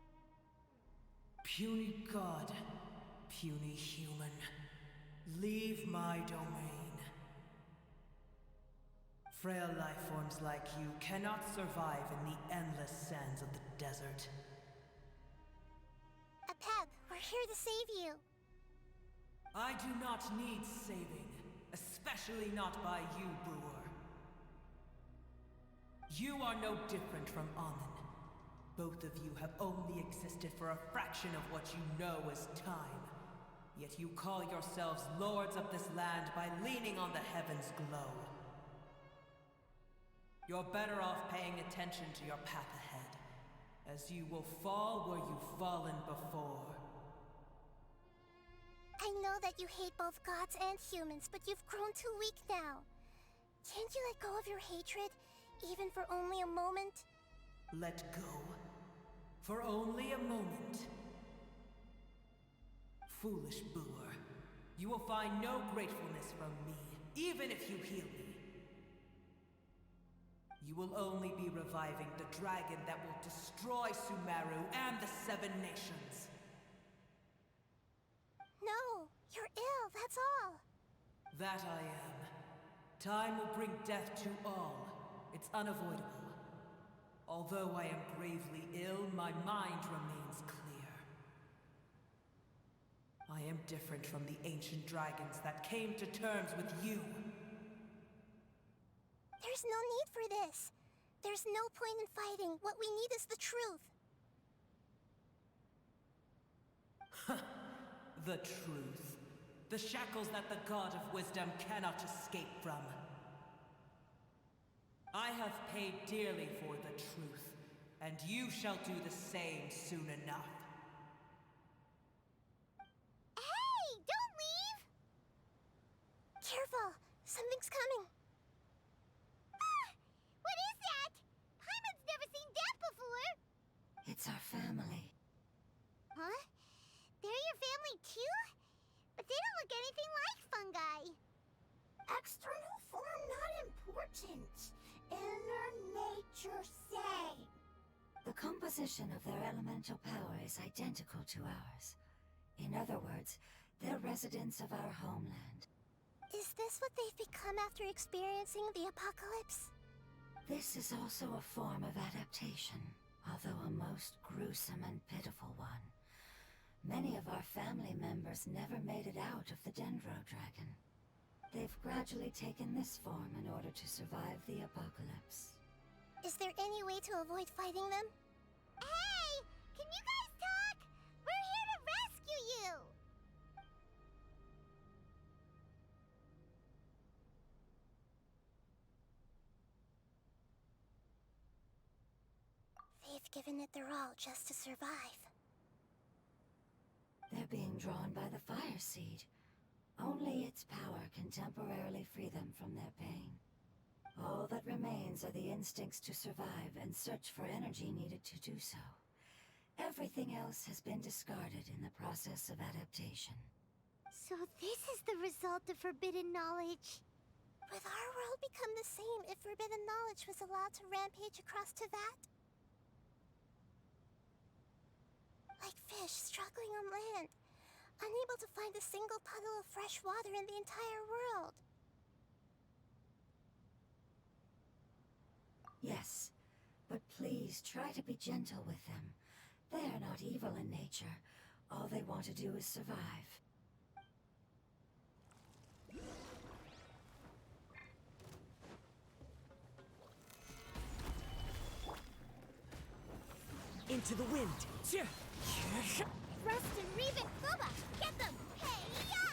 Puny god, puny human, leave my domain. Frail life forms like you cannot survive in the endless sands of the desert. A Pep, we're here to save you. I do not need saving, especially not by you, Brewer. You are no different from Amun. Both of you have only existed for a fraction of what you know as time. Yet you call yourselves lords of this land by leaning on the heavens' glow. You're better off paying attention to your path ahead, as you will fall where you've fallen before. I know that you hate both gods and humans, but you've grown too weak now. Can't you let go of your hatred, even for only a moment? Let go. For only a moment. Foolish Brewer. You will find no gratefulness from me, even if you heal me. You will only be reviving the dragon that will destroy Sumeru and the Seven Nations. No, you're ill, that's all. That I am. Time will bring death to all. It's unavoidable. Although I am gravely ill, my mind remains clear. I am different from the ancient dragons that came to terms with you. There's no need for this. There's no point in fighting. What we need is the truth. The truth. The shackles that the God of Wisdom cannot escape from. I have paid dearly for the truth, and you shall do the same soon enough. Hey, don't leave! Careful, something's coming. Ah! What is that? Paimon's never seen that before! It's our family. Huh? They're your family too? But they don't look anything like fungi. External form not important. Inner nature same. The composition of their elemental power is identical to ours. In other words, they're residents of our homeland. Is this what they've become after experiencing the apocalypse? This is also a form of adaptation, although a most gruesome and pitiful one. Many of our family members never made it out of the Dendro Dragon. They've gradually taken this form in order to survive the apocalypse. Is there any way to avoid fighting them? Hey! Can you guys talk? We're here to rescue you! They've given it their all just to survive. They're being drawn by the Fire Seed. Only its power can temporarily free them from their pain. All that remains are the instincts to survive and search for energy needed to do so. Everything else has been discarded in the process of adaptation. So this is the result of forbidden knowledge. Would our world become the same if forbidden knowledge was allowed to rampage across Teyvat? Like fish struggling on land, unable to find a single puddle of fresh water in the entire world. Yes, but please try to be gentle with them. They are not evil in nature, All they want to do is survive. Into the wind. Rust and Reeve Fuba! Get them! Hey-ya!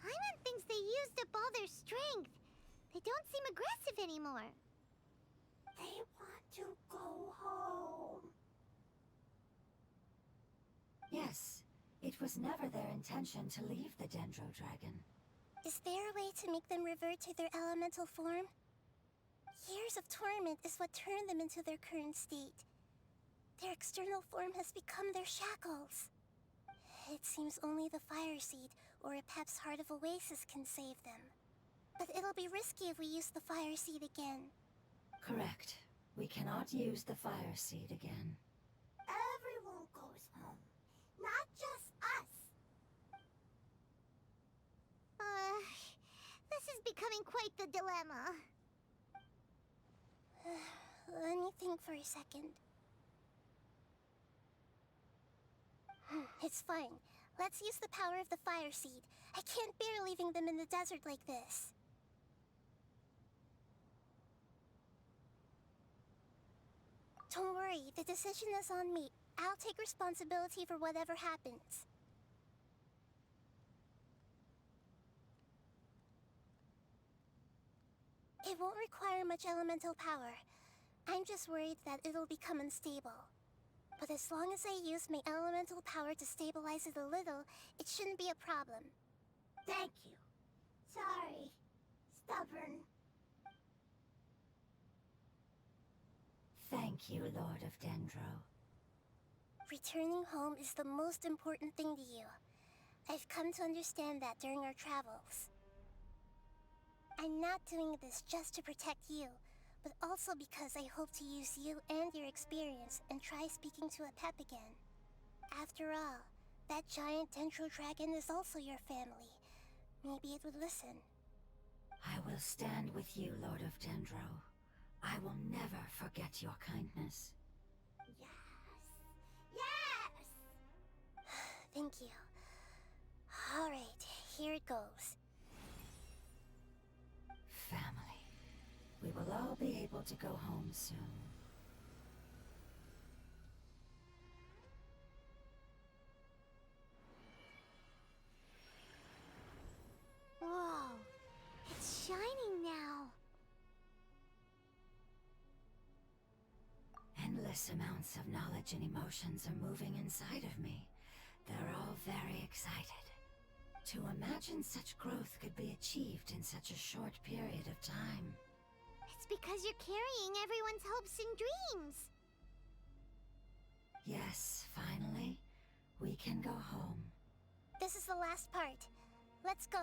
Paimon thinks they used up all their strength. They don't seem aggressive anymore. They want to go home. Yes, it was never their intention to leave the Dendro Dragon. Is there a way to make them revert to their elemental form? Years of torment is what turned them into their current state. Their external form has become their shackles. It seems only the Fire Seed or Epep's Heart of Oasis can save them. But it'll be risky if we use the Fire Seed again. Correct. We cannot use the Fire Seed again. Everyone goes home, not just us. This is becoming quite the dilemma. Let me think for a second. It's fine. Let's use the power of the Fire Seed. I can't bear leaving them in the desert like this. Don't worry, the decision is on me. I'll take responsibility for whatever happens. It won't require much elemental power. I'm just worried that it'll become unstable. But as long as I use my elemental power to stabilize it a little, it shouldn't be a problem. Thank you. Sorry. Stubborn. Thank you, Lord of Dendro. Returning home is the most important thing to you. I've come to understand that during our travels. I'm not doing this just to protect you, but also because I hope to use you and your experience and try speaking to Epep again. After all, that giant Dendro Dragon is also your family. Maybe it would listen. I will stand with you, Lord of Dendro. I will never forget your kindness. Yes! Thank you. Alright, here it goes. Family. We will all be able to go home soon. Whoa, it's shining now. Endless amounts of knowledge and emotions are moving inside of me. They're all very excited. To imagine such growth could be achieved in such a short period of time. It's because you're carrying everyone's hopes and dreams. Yes, finally, we can go home. This is the last part. Let's go.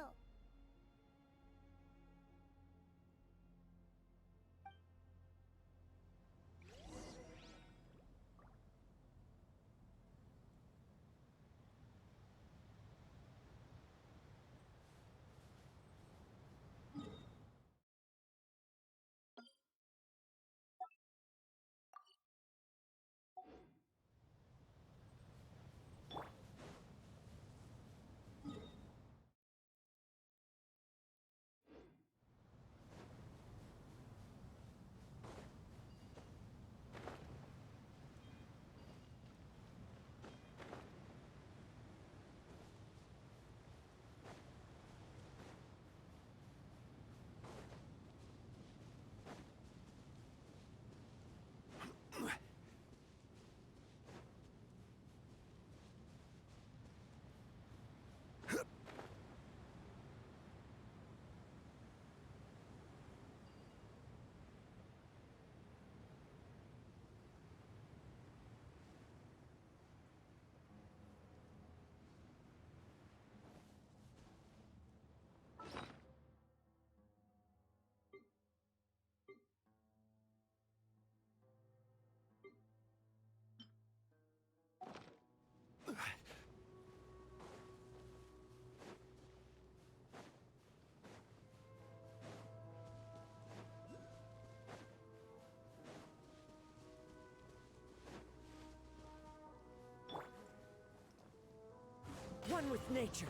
One with nature.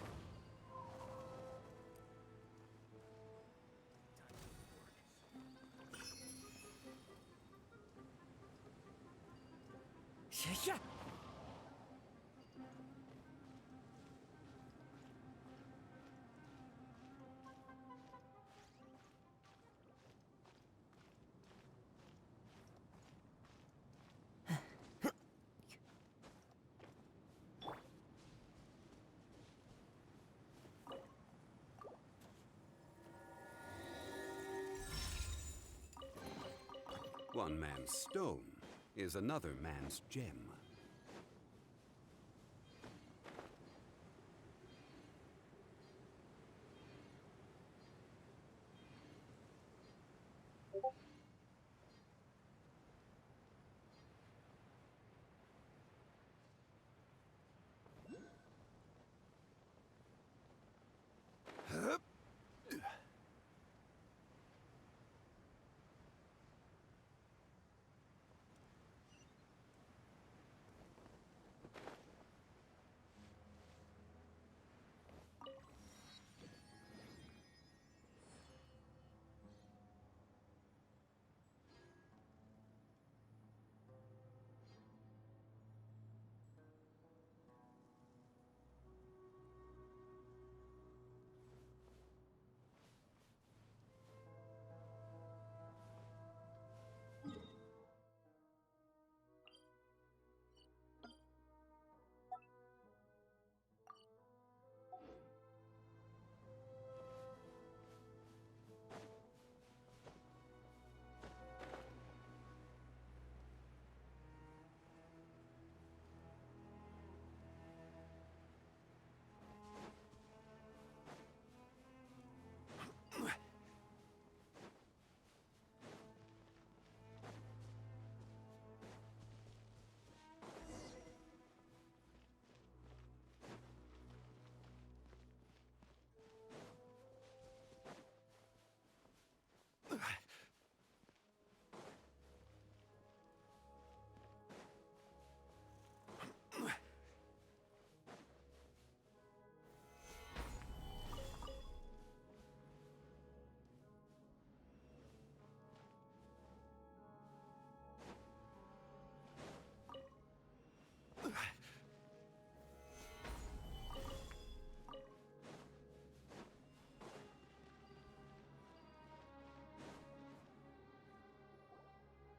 Yeah. One man's stone is another man's gem.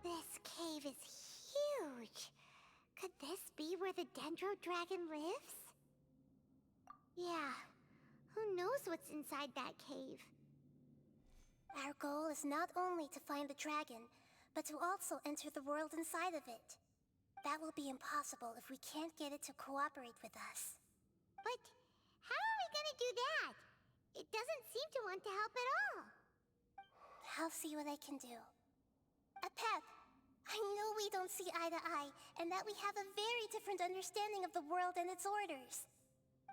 This cave is huge. Could this be where the Dendro Dragon lives? Yeah, who knows what's inside that cave? Our goal is not only to find the dragon, but to also enter the world inside of it. That will be impossible if we can't get it to cooperate with us. But how are we gonna do that? It doesn't seem to want to help at all. I'll see what I can do. Apep, I know we don't see eye to eye, and that we have a very different understanding of the world and its orders.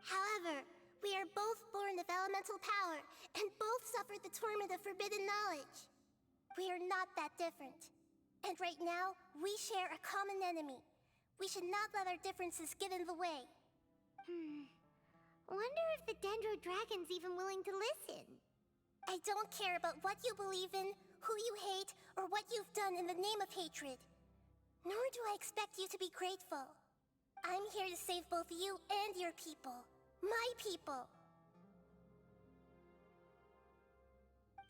However, we are both born of elemental power, and both suffered the torment of forbidden knowledge. We are not that different. And right now, we share a common enemy. We should not let our differences get in the way. Wonder if the Dendro Dragon's even willing to listen. I don't care about what you believe in, who you hate, or what you've done in the name of hatred. Nor do I expect you to be grateful. I'm here to save both you and your people. My people.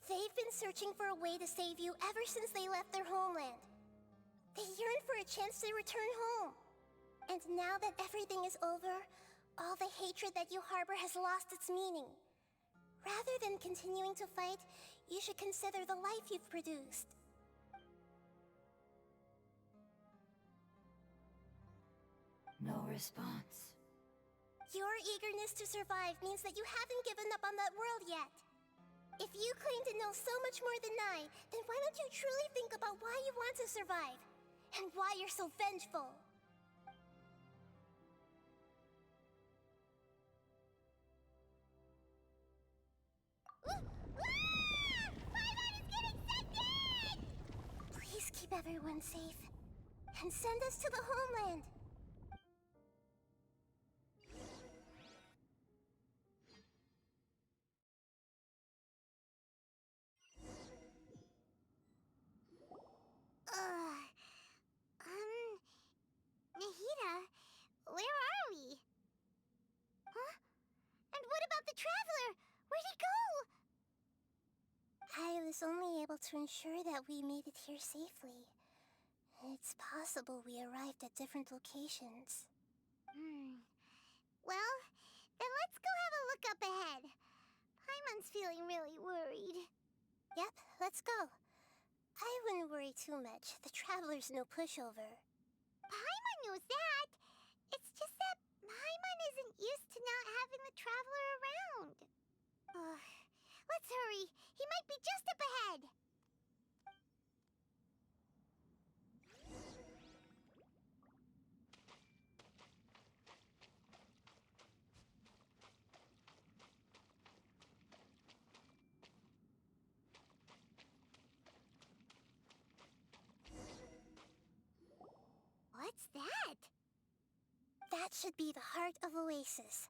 They've been searching for a way to save you ever since they left their homeland. They yearn for a chance to return home. And now that everything is over, all the hatred that you harbor has lost its meaning. Rather than continuing to fight, you should consider the life you've produced. No response. Your eagerness to survive means that you haven't given up on that world yet. If you claim to know so much more than I, then why don't you truly think about why you want to survive? And why you're so vengeful? Paimon is getting scented! Please keep everyone safe. And send us to the homeland. was only able to ensure that we made it here safely. It's possible we arrived at different locations. Well, then let's go have a look up ahead. Paimon's feeling really worried. Yep, let's go. I wouldn't worry too much. The Traveler's no pushover. Paimon knows that. It's just that Paimon isn't used to not having the Traveler around. Let's hurry. He might be just up ahead. What's that? That should be the heart of Oasis.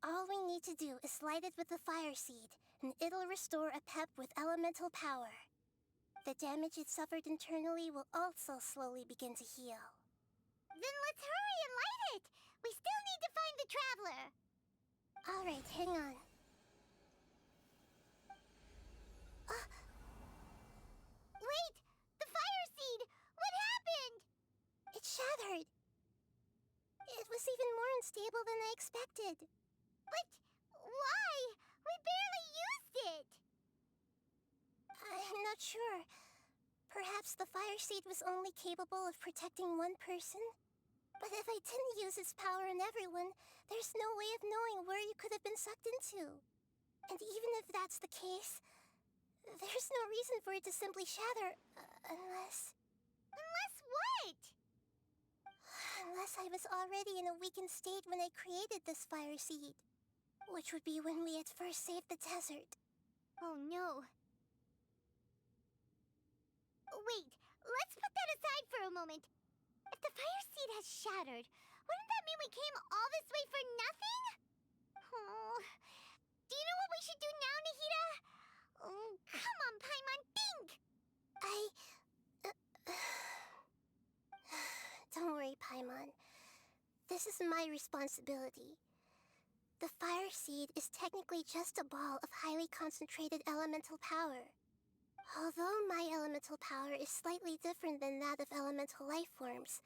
All we need to do is light it with the fire seed, and it'll restore a pep with elemental power. The damage it suffered internally will also slowly begin to heal. Then let's hurry and light it! We still need to find the Traveler! Alright, hang on. Wait! The fire seed! What happened? It shattered. It was even more unstable than I expected. But why? We barely used it! I'm not sure. Perhaps the fire seed was only capable of protecting one person? But if I didn't use its power on everyone, there's no way of knowing where you could have been sucked into. And even if that's the case, there's no reason for it to simply shatter, unless... Unless what? Unless I was already in a weakened state when I created this fire seed. Which would be when we had first saved the desert. Oh no. Wait, let's put that aside for a moment. If the fire seed has shattered, wouldn't that mean we came all this way for nothing? Oh. Do you know what we should do now, Nahida? Oh, come on, Paimon, think! Don't worry, Paimon. This is my responsibility. The fire seed is technically just a ball of highly concentrated elemental power. Although my elemental power is slightly different than that of elemental life forms,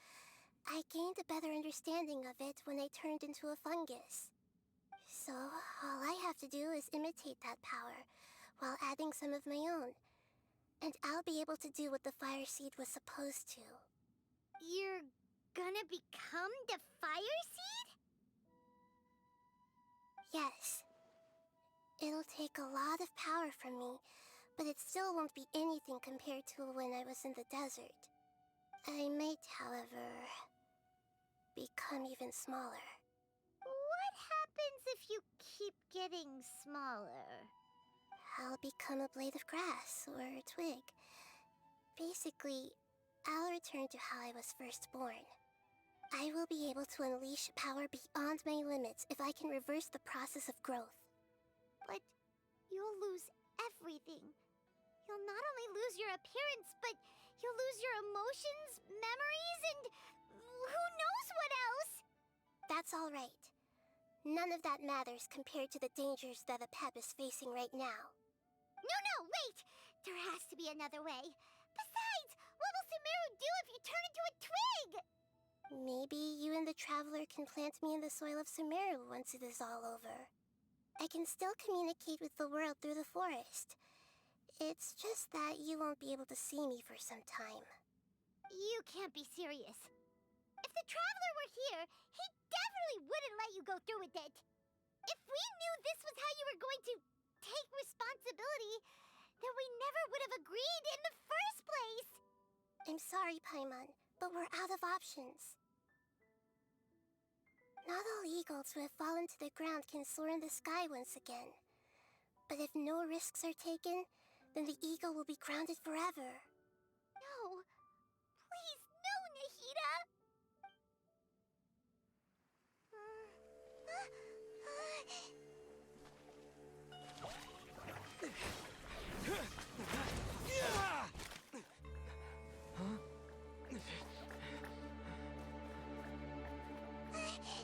I gained a better understanding of it when I turned into a fungus. So, all I have to do is imitate that power, while adding some of my own. And I'll be able to do what the fire seed was supposed to. You're gonna become the fire seed? Yes. It'll take a lot of power from me, but it still won't be anything compared to when I was in the desert. I might, however, become even smaller. What happens if you keep getting smaller? I'll become a blade of grass or a twig. Basically, I'll return to how I was first born. I will be able to unleash power beyond my limits if I can reverse the process of growth. But you'll lose everything. You'll not only lose your appearance, but you'll lose your emotions, memories, and who knows what else? That's all right. None of that matters compared to the dangers that a Pep is facing right now. No, wait! There has to be another way. Besides, what will Sumeru do if you turn into a twig? Maybe you and the Traveler can plant me in the soil of Sumeru once it is all over. I can still communicate with the world through the forest. It's just that you won't be able to see me for some time. You can't be serious. If the Traveler were here, he definitely wouldn't let you go through with it. If we knew this was how you were going to take responsibility, then we never would have agreed in the first place. I'm sorry, Paimon, but we're out of options. Not all eagles who have fallen to the ground can soar in the sky once again. But if no risks are taken, then the eagle will be grounded forever. No. Please, no, Nahida!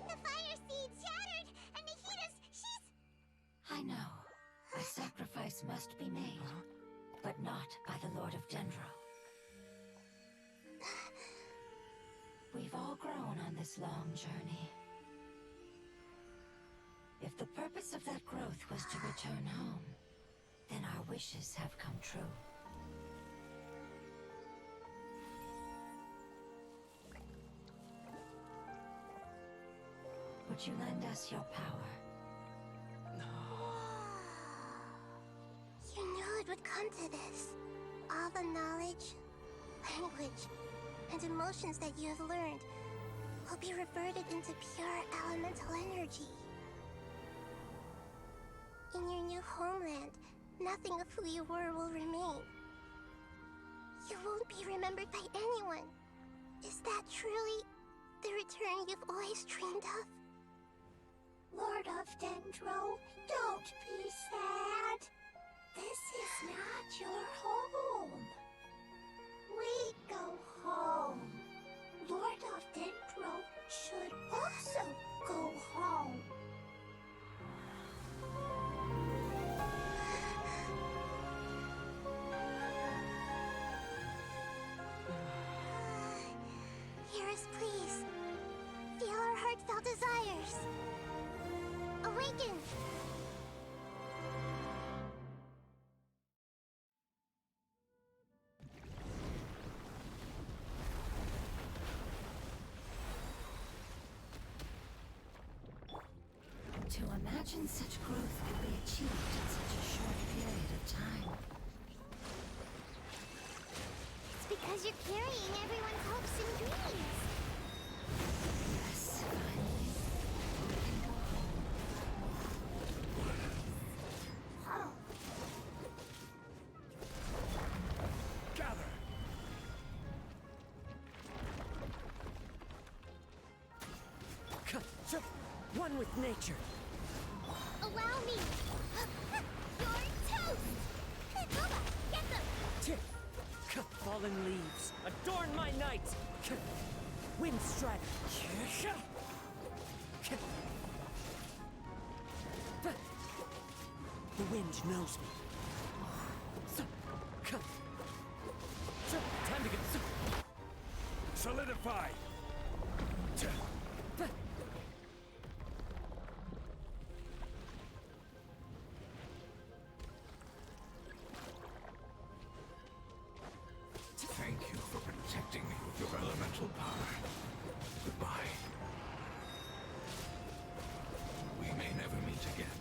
The fire seed shattered, and Nahida's, she's... I know. A sacrifice must be made. But but not by the Lord of Dendro. We've all grown on this long journey. If the purpose of that growth was to return home, then our wishes have come true. Would you lend us your power? You knew it would come to this. All the knowledge, language, and emotions that you have learned will be reverted into pure elemental energy. In your new homeland, nothing of who you were will remain. You won't be remembered by anyone. Is that truly the return you've always dreamed of? Lord of Dendro, don't be sad. This is not your home. We go home. Lord of Dendro should also go home. Hear us, please. Feel our heartfelt desires. Awaken! To imagine such growth could be achieved in such a short period of time. It's because you're carrying everyone's hopes and dreams. Yes, finally. We can go home. Gather! One with nature. Allow me. You're toast. Boba, get them. Fallen leaves, adorn my night! Wind strider! The wind knows me. Time to get... Solidify! Thank you for protecting me with your elemental power. Goodbye. We may never meet again.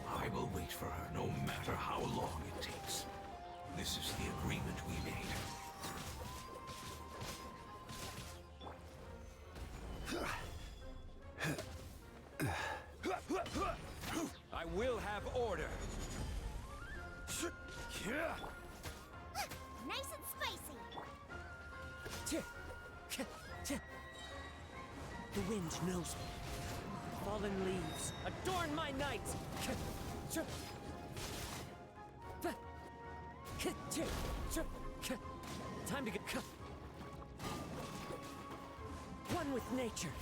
I will wait for her no matter how long it takes. This is the agreement we made. I will have order. Nice and spicy. The wind knows me. Fallen leaves, adorn my night! Time to get... One with nature.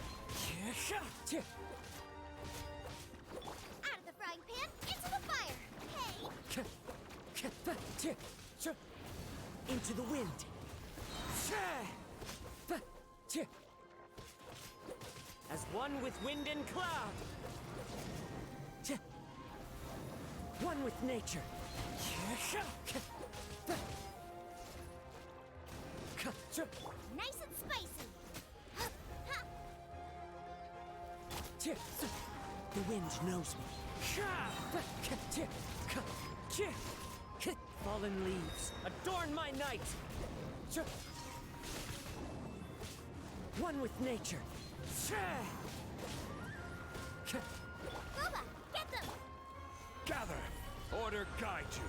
Out of the frying pan, into the fire. Hey. Into the wind. As one with wind and cloud. One with nature. Nice and spicy. The wind knows me. Fallen leaves, adorn my night. One with nature. Boba, get them. Gather! Order guide you.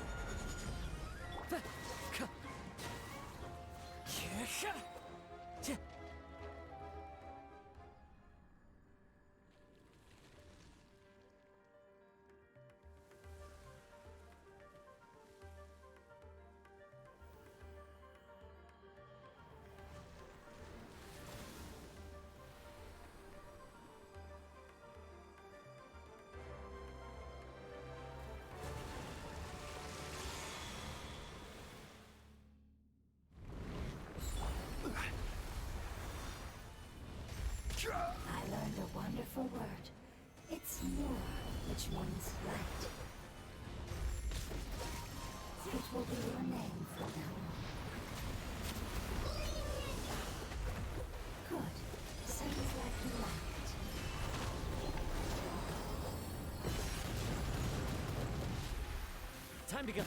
wonderful word. It's more, which means light. It will be your name from now on. Good. Sounds like you like it. Time to go.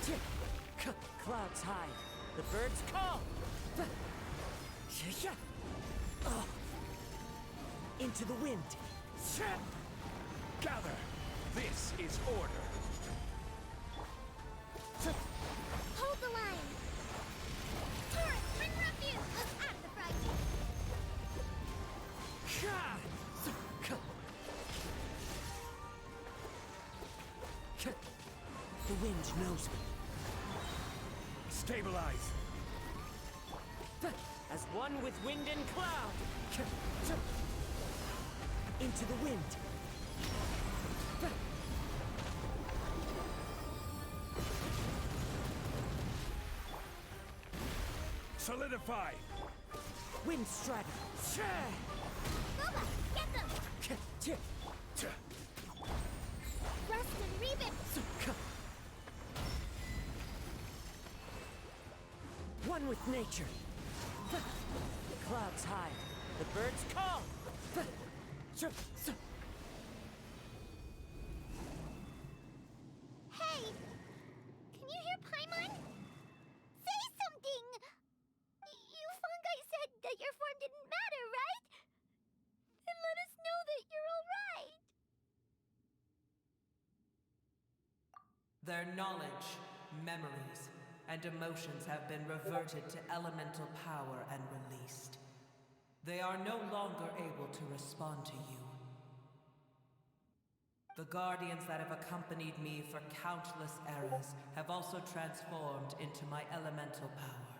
Clouds hide. The birds call. Into the wind. Gather! This is order. Hold the line! Turret, bring refuge! Out of the frightened! The wind knows me. Stabilize. As one with wind and cloud. Into the wind. Solidify. Wind strider. Boba, get them! Rust and Revan! One with nature. Clouds hide. The birds call. Hey! Can you hear Paimon? Say something! You fungi said that your form didn't matter, right? Then let us know that you're alright! Their knowledge, memories, and emotions have been reverted to elemental power and released. They are no longer able to respond to you. The guardians that have accompanied me for countless eras have also transformed into my elemental power,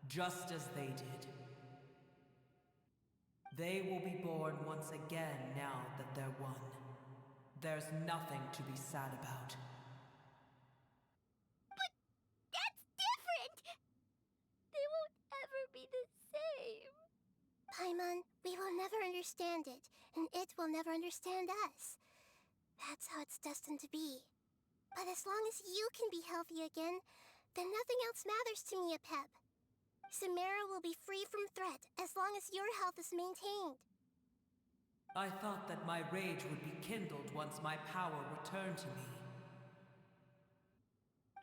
just as they did. They will be born once again now that they're one. There's nothing to be sad about. But that's different! They won't ever be the same. Paimon, we will never understand it, and it will never understand us. That's how it's destined to be. But as long as you can be healthy again, then nothing else matters to me, Apep. Samara will be free from threat as long as your health is maintained. I thought that my rage would be kindled once my power returned to me.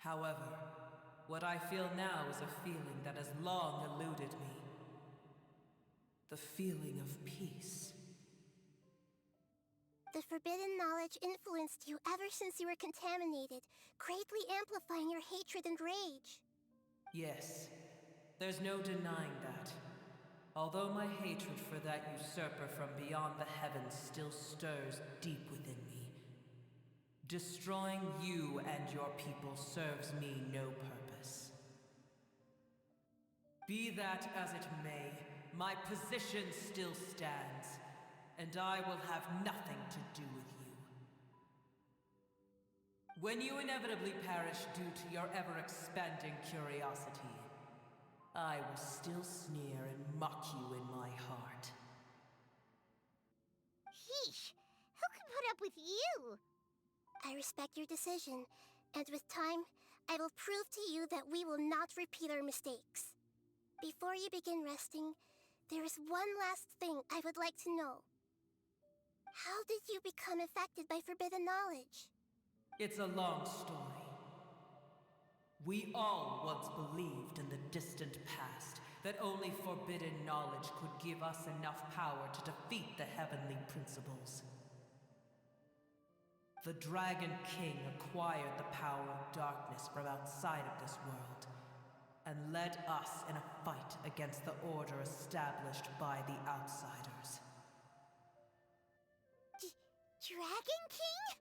However, what I feel now is a feeling that has long eluded me. The feeling of peace. The forbidden knowledge influenced you ever since you were contaminated, greatly amplifying your hatred and rage. Yes, there's no denying that. Although my hatred for that usurper from beyond the heavens still stirs deep within me, destroying you and your people serves me no purpose. Be that as it may, my position still stands, and I will have nothing to do with you. When you inevitably perish due to your ever-expanding curiosity, I will still sneer and mock you in my heart. Yeesh! Who can put up with you? I respect your decision, and with time, I will prove to you that we will not repeat our mistakes. Before you begin resting, there is one last thing I would like to know. How did you become affected by forbidden knowledge? It's a long story. We all once believed in the distant past that only forbidden knowledge could give us enough power to defeat the heavenly principles. The Dragon King acquired the power of darkness from outside of this world, and led us in a fight against the order established by the outsiders. Dragon King?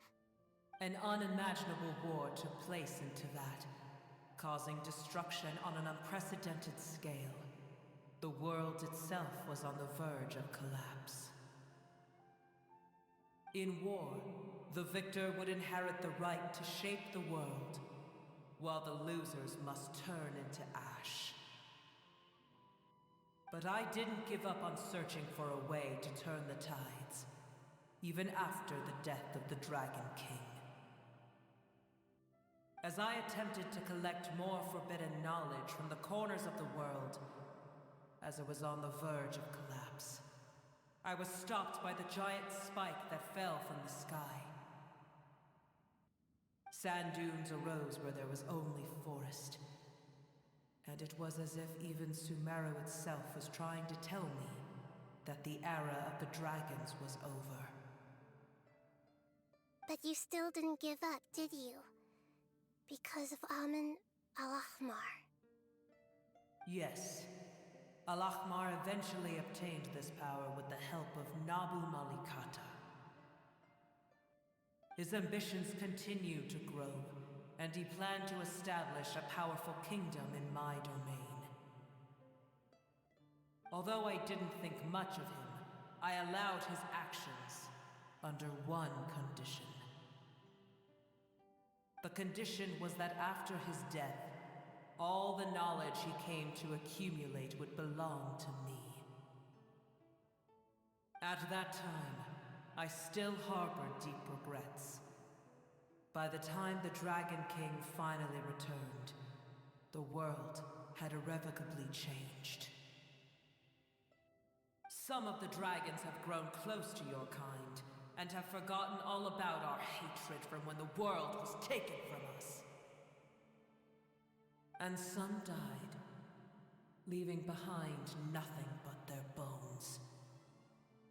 An unimaginable war took place into that, causing destruction on an unprecedented scale. The world itself was on the verge of collapse. In war, the victor would inherit the right to shape the world, while the losers must turn into ash. But I didn't give up on searching for a way to turn the tides. even after the death of the Dragon King. As I attempted to collect more forbidden knowledge from the corners of the world, as it was on the verge of collapse, I was stopped by the giant spike that fell from the sky. Sand dunes arose where there was only forest, and it was as if even Sumeru itself was trying to tell me that the era of the dragons was over. But you still didn't give up, did you? Because of Amun al-Ahmar. Yes. Al-Ahmar eventually obtained this power with the help of Nabu Malikata. His ambitions continued to grow, and he planned to establish a powerful kingdom in my domain. Although I didn't think much of him, I allowed his actions under one condition. The condition was that after his death, all the knowledge he came to accumulate would belong to me. At that time, I still harbored deep regrets. By the time the Dragon King finally returned, the world had irrevocably changed. Some of the dragons have grown close to your kind, and have forgotten all about our hatred from when the world was taken from us. And some died, leaving behind nothing but their bones,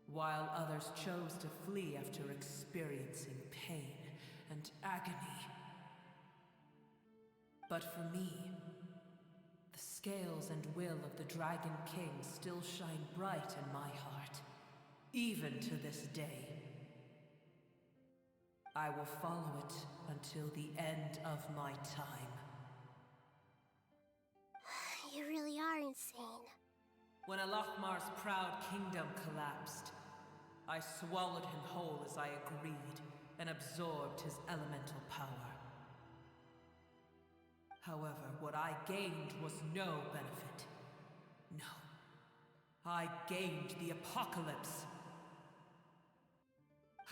while others chose to flee after experiencing pain and agony. But for me, the scales and will of the Dragon King still shine bright in my heart, even to this day. I will follow it until the end of my time. You really are insane. When Al-Ahmar's proud kingdom collapsed, I swallowed him whole as I agreed and absorbed his elemental power. However, what I gained was no benefit. No. I gained the apocalypse.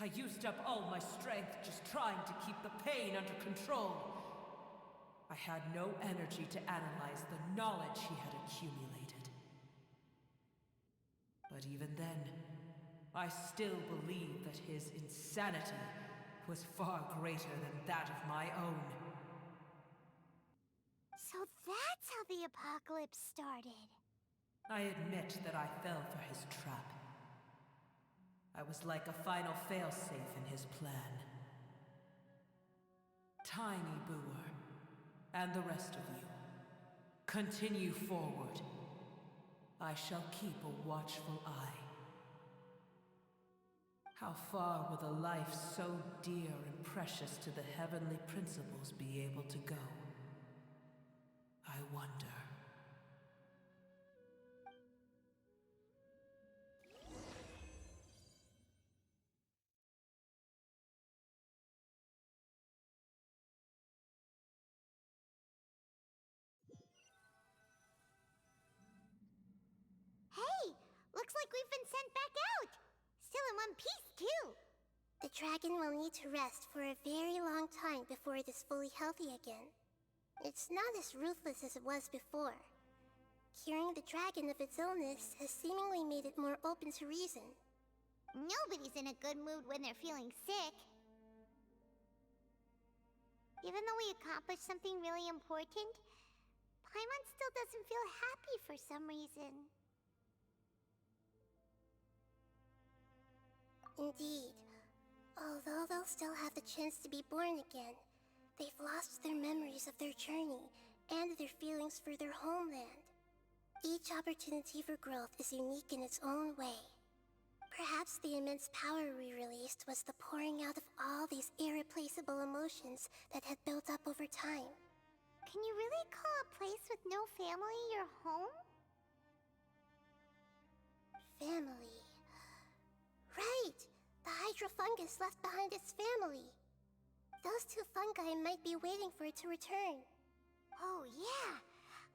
I used up all my strength just trying to keep the pain under control. I had no energy to analyze the knowledge he had accumulated. But even then, I still believe that his insanity was far greater than that of my own. So that's how the apocalypse started. I admit that I fell for his trap. I was like a final failsafe in his plan. Tiny Booer, and the rest of you, continue forward. I shall keep a watchful eye. How far will a life so dear and precious to the heavenly principles be able to go? I wonder. Hey! Looks like we've been sent back out! Still in one piece, too! The dragon will need to rest for a very long time before it is fully healthy again. It's not as ruthless as it was before. Curing the dragon of its illness has seemingly made it more open to reason. Nobody's in a good mood when they're feeling sick. Even though we accomplished something really important, Paimon still doesn't feel happy for some reason. Indeed. Although they'll still have the chance to be born again, they've lost their memories of their journey and their feelings for their homeland. Each opportunity for growth is unique in its own way. Perhaps the immense power we released was the pouring out of all these irreplaceable emotions that had built up over time. Can you really call a place with no family your home? Family. Right! The hydrofungus left behind its family. Those two fungi might be waiting for it to return. Oh, yeah!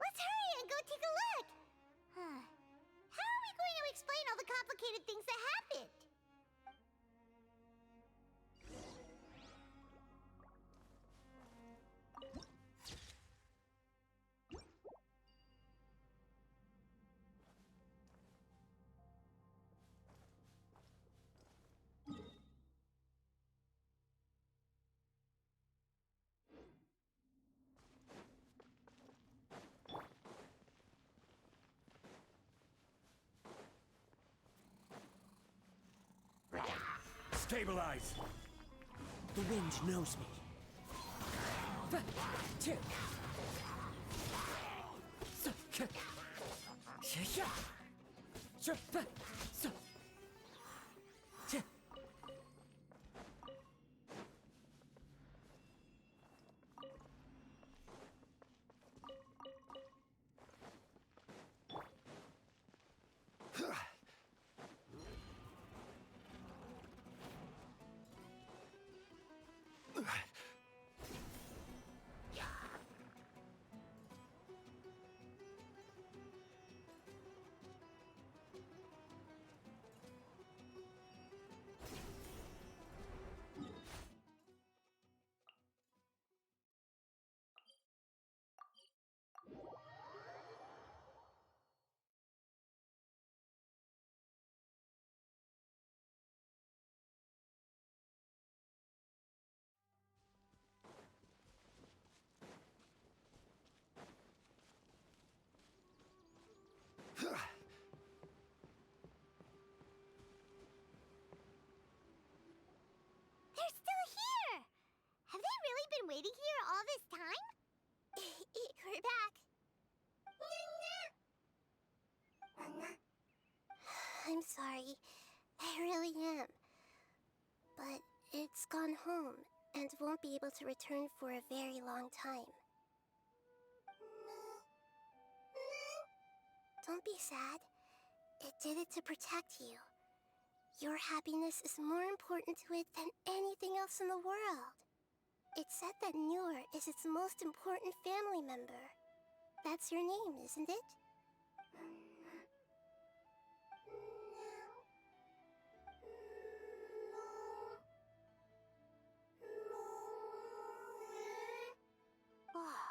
Let's hurry and go take a look! How are we going to explain all the complicated things that happened? Stabilize! The wind knows me. Two. They're still here! Have they really been waiting here all this time? We're back. I'm sorry. I really am. But it's gone home and won't be able to return for a very long time. Don't be sad. It did it to protect you. Your happiness is more important to it than anything else in the world. It's said that Noor is its most important family member. That's your name, isn't it? Oh.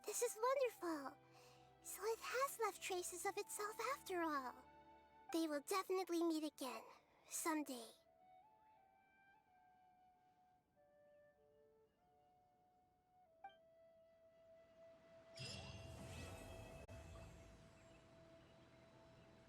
This is wonderful. So it has left traces of itself after all. They will definitely meet again, someday.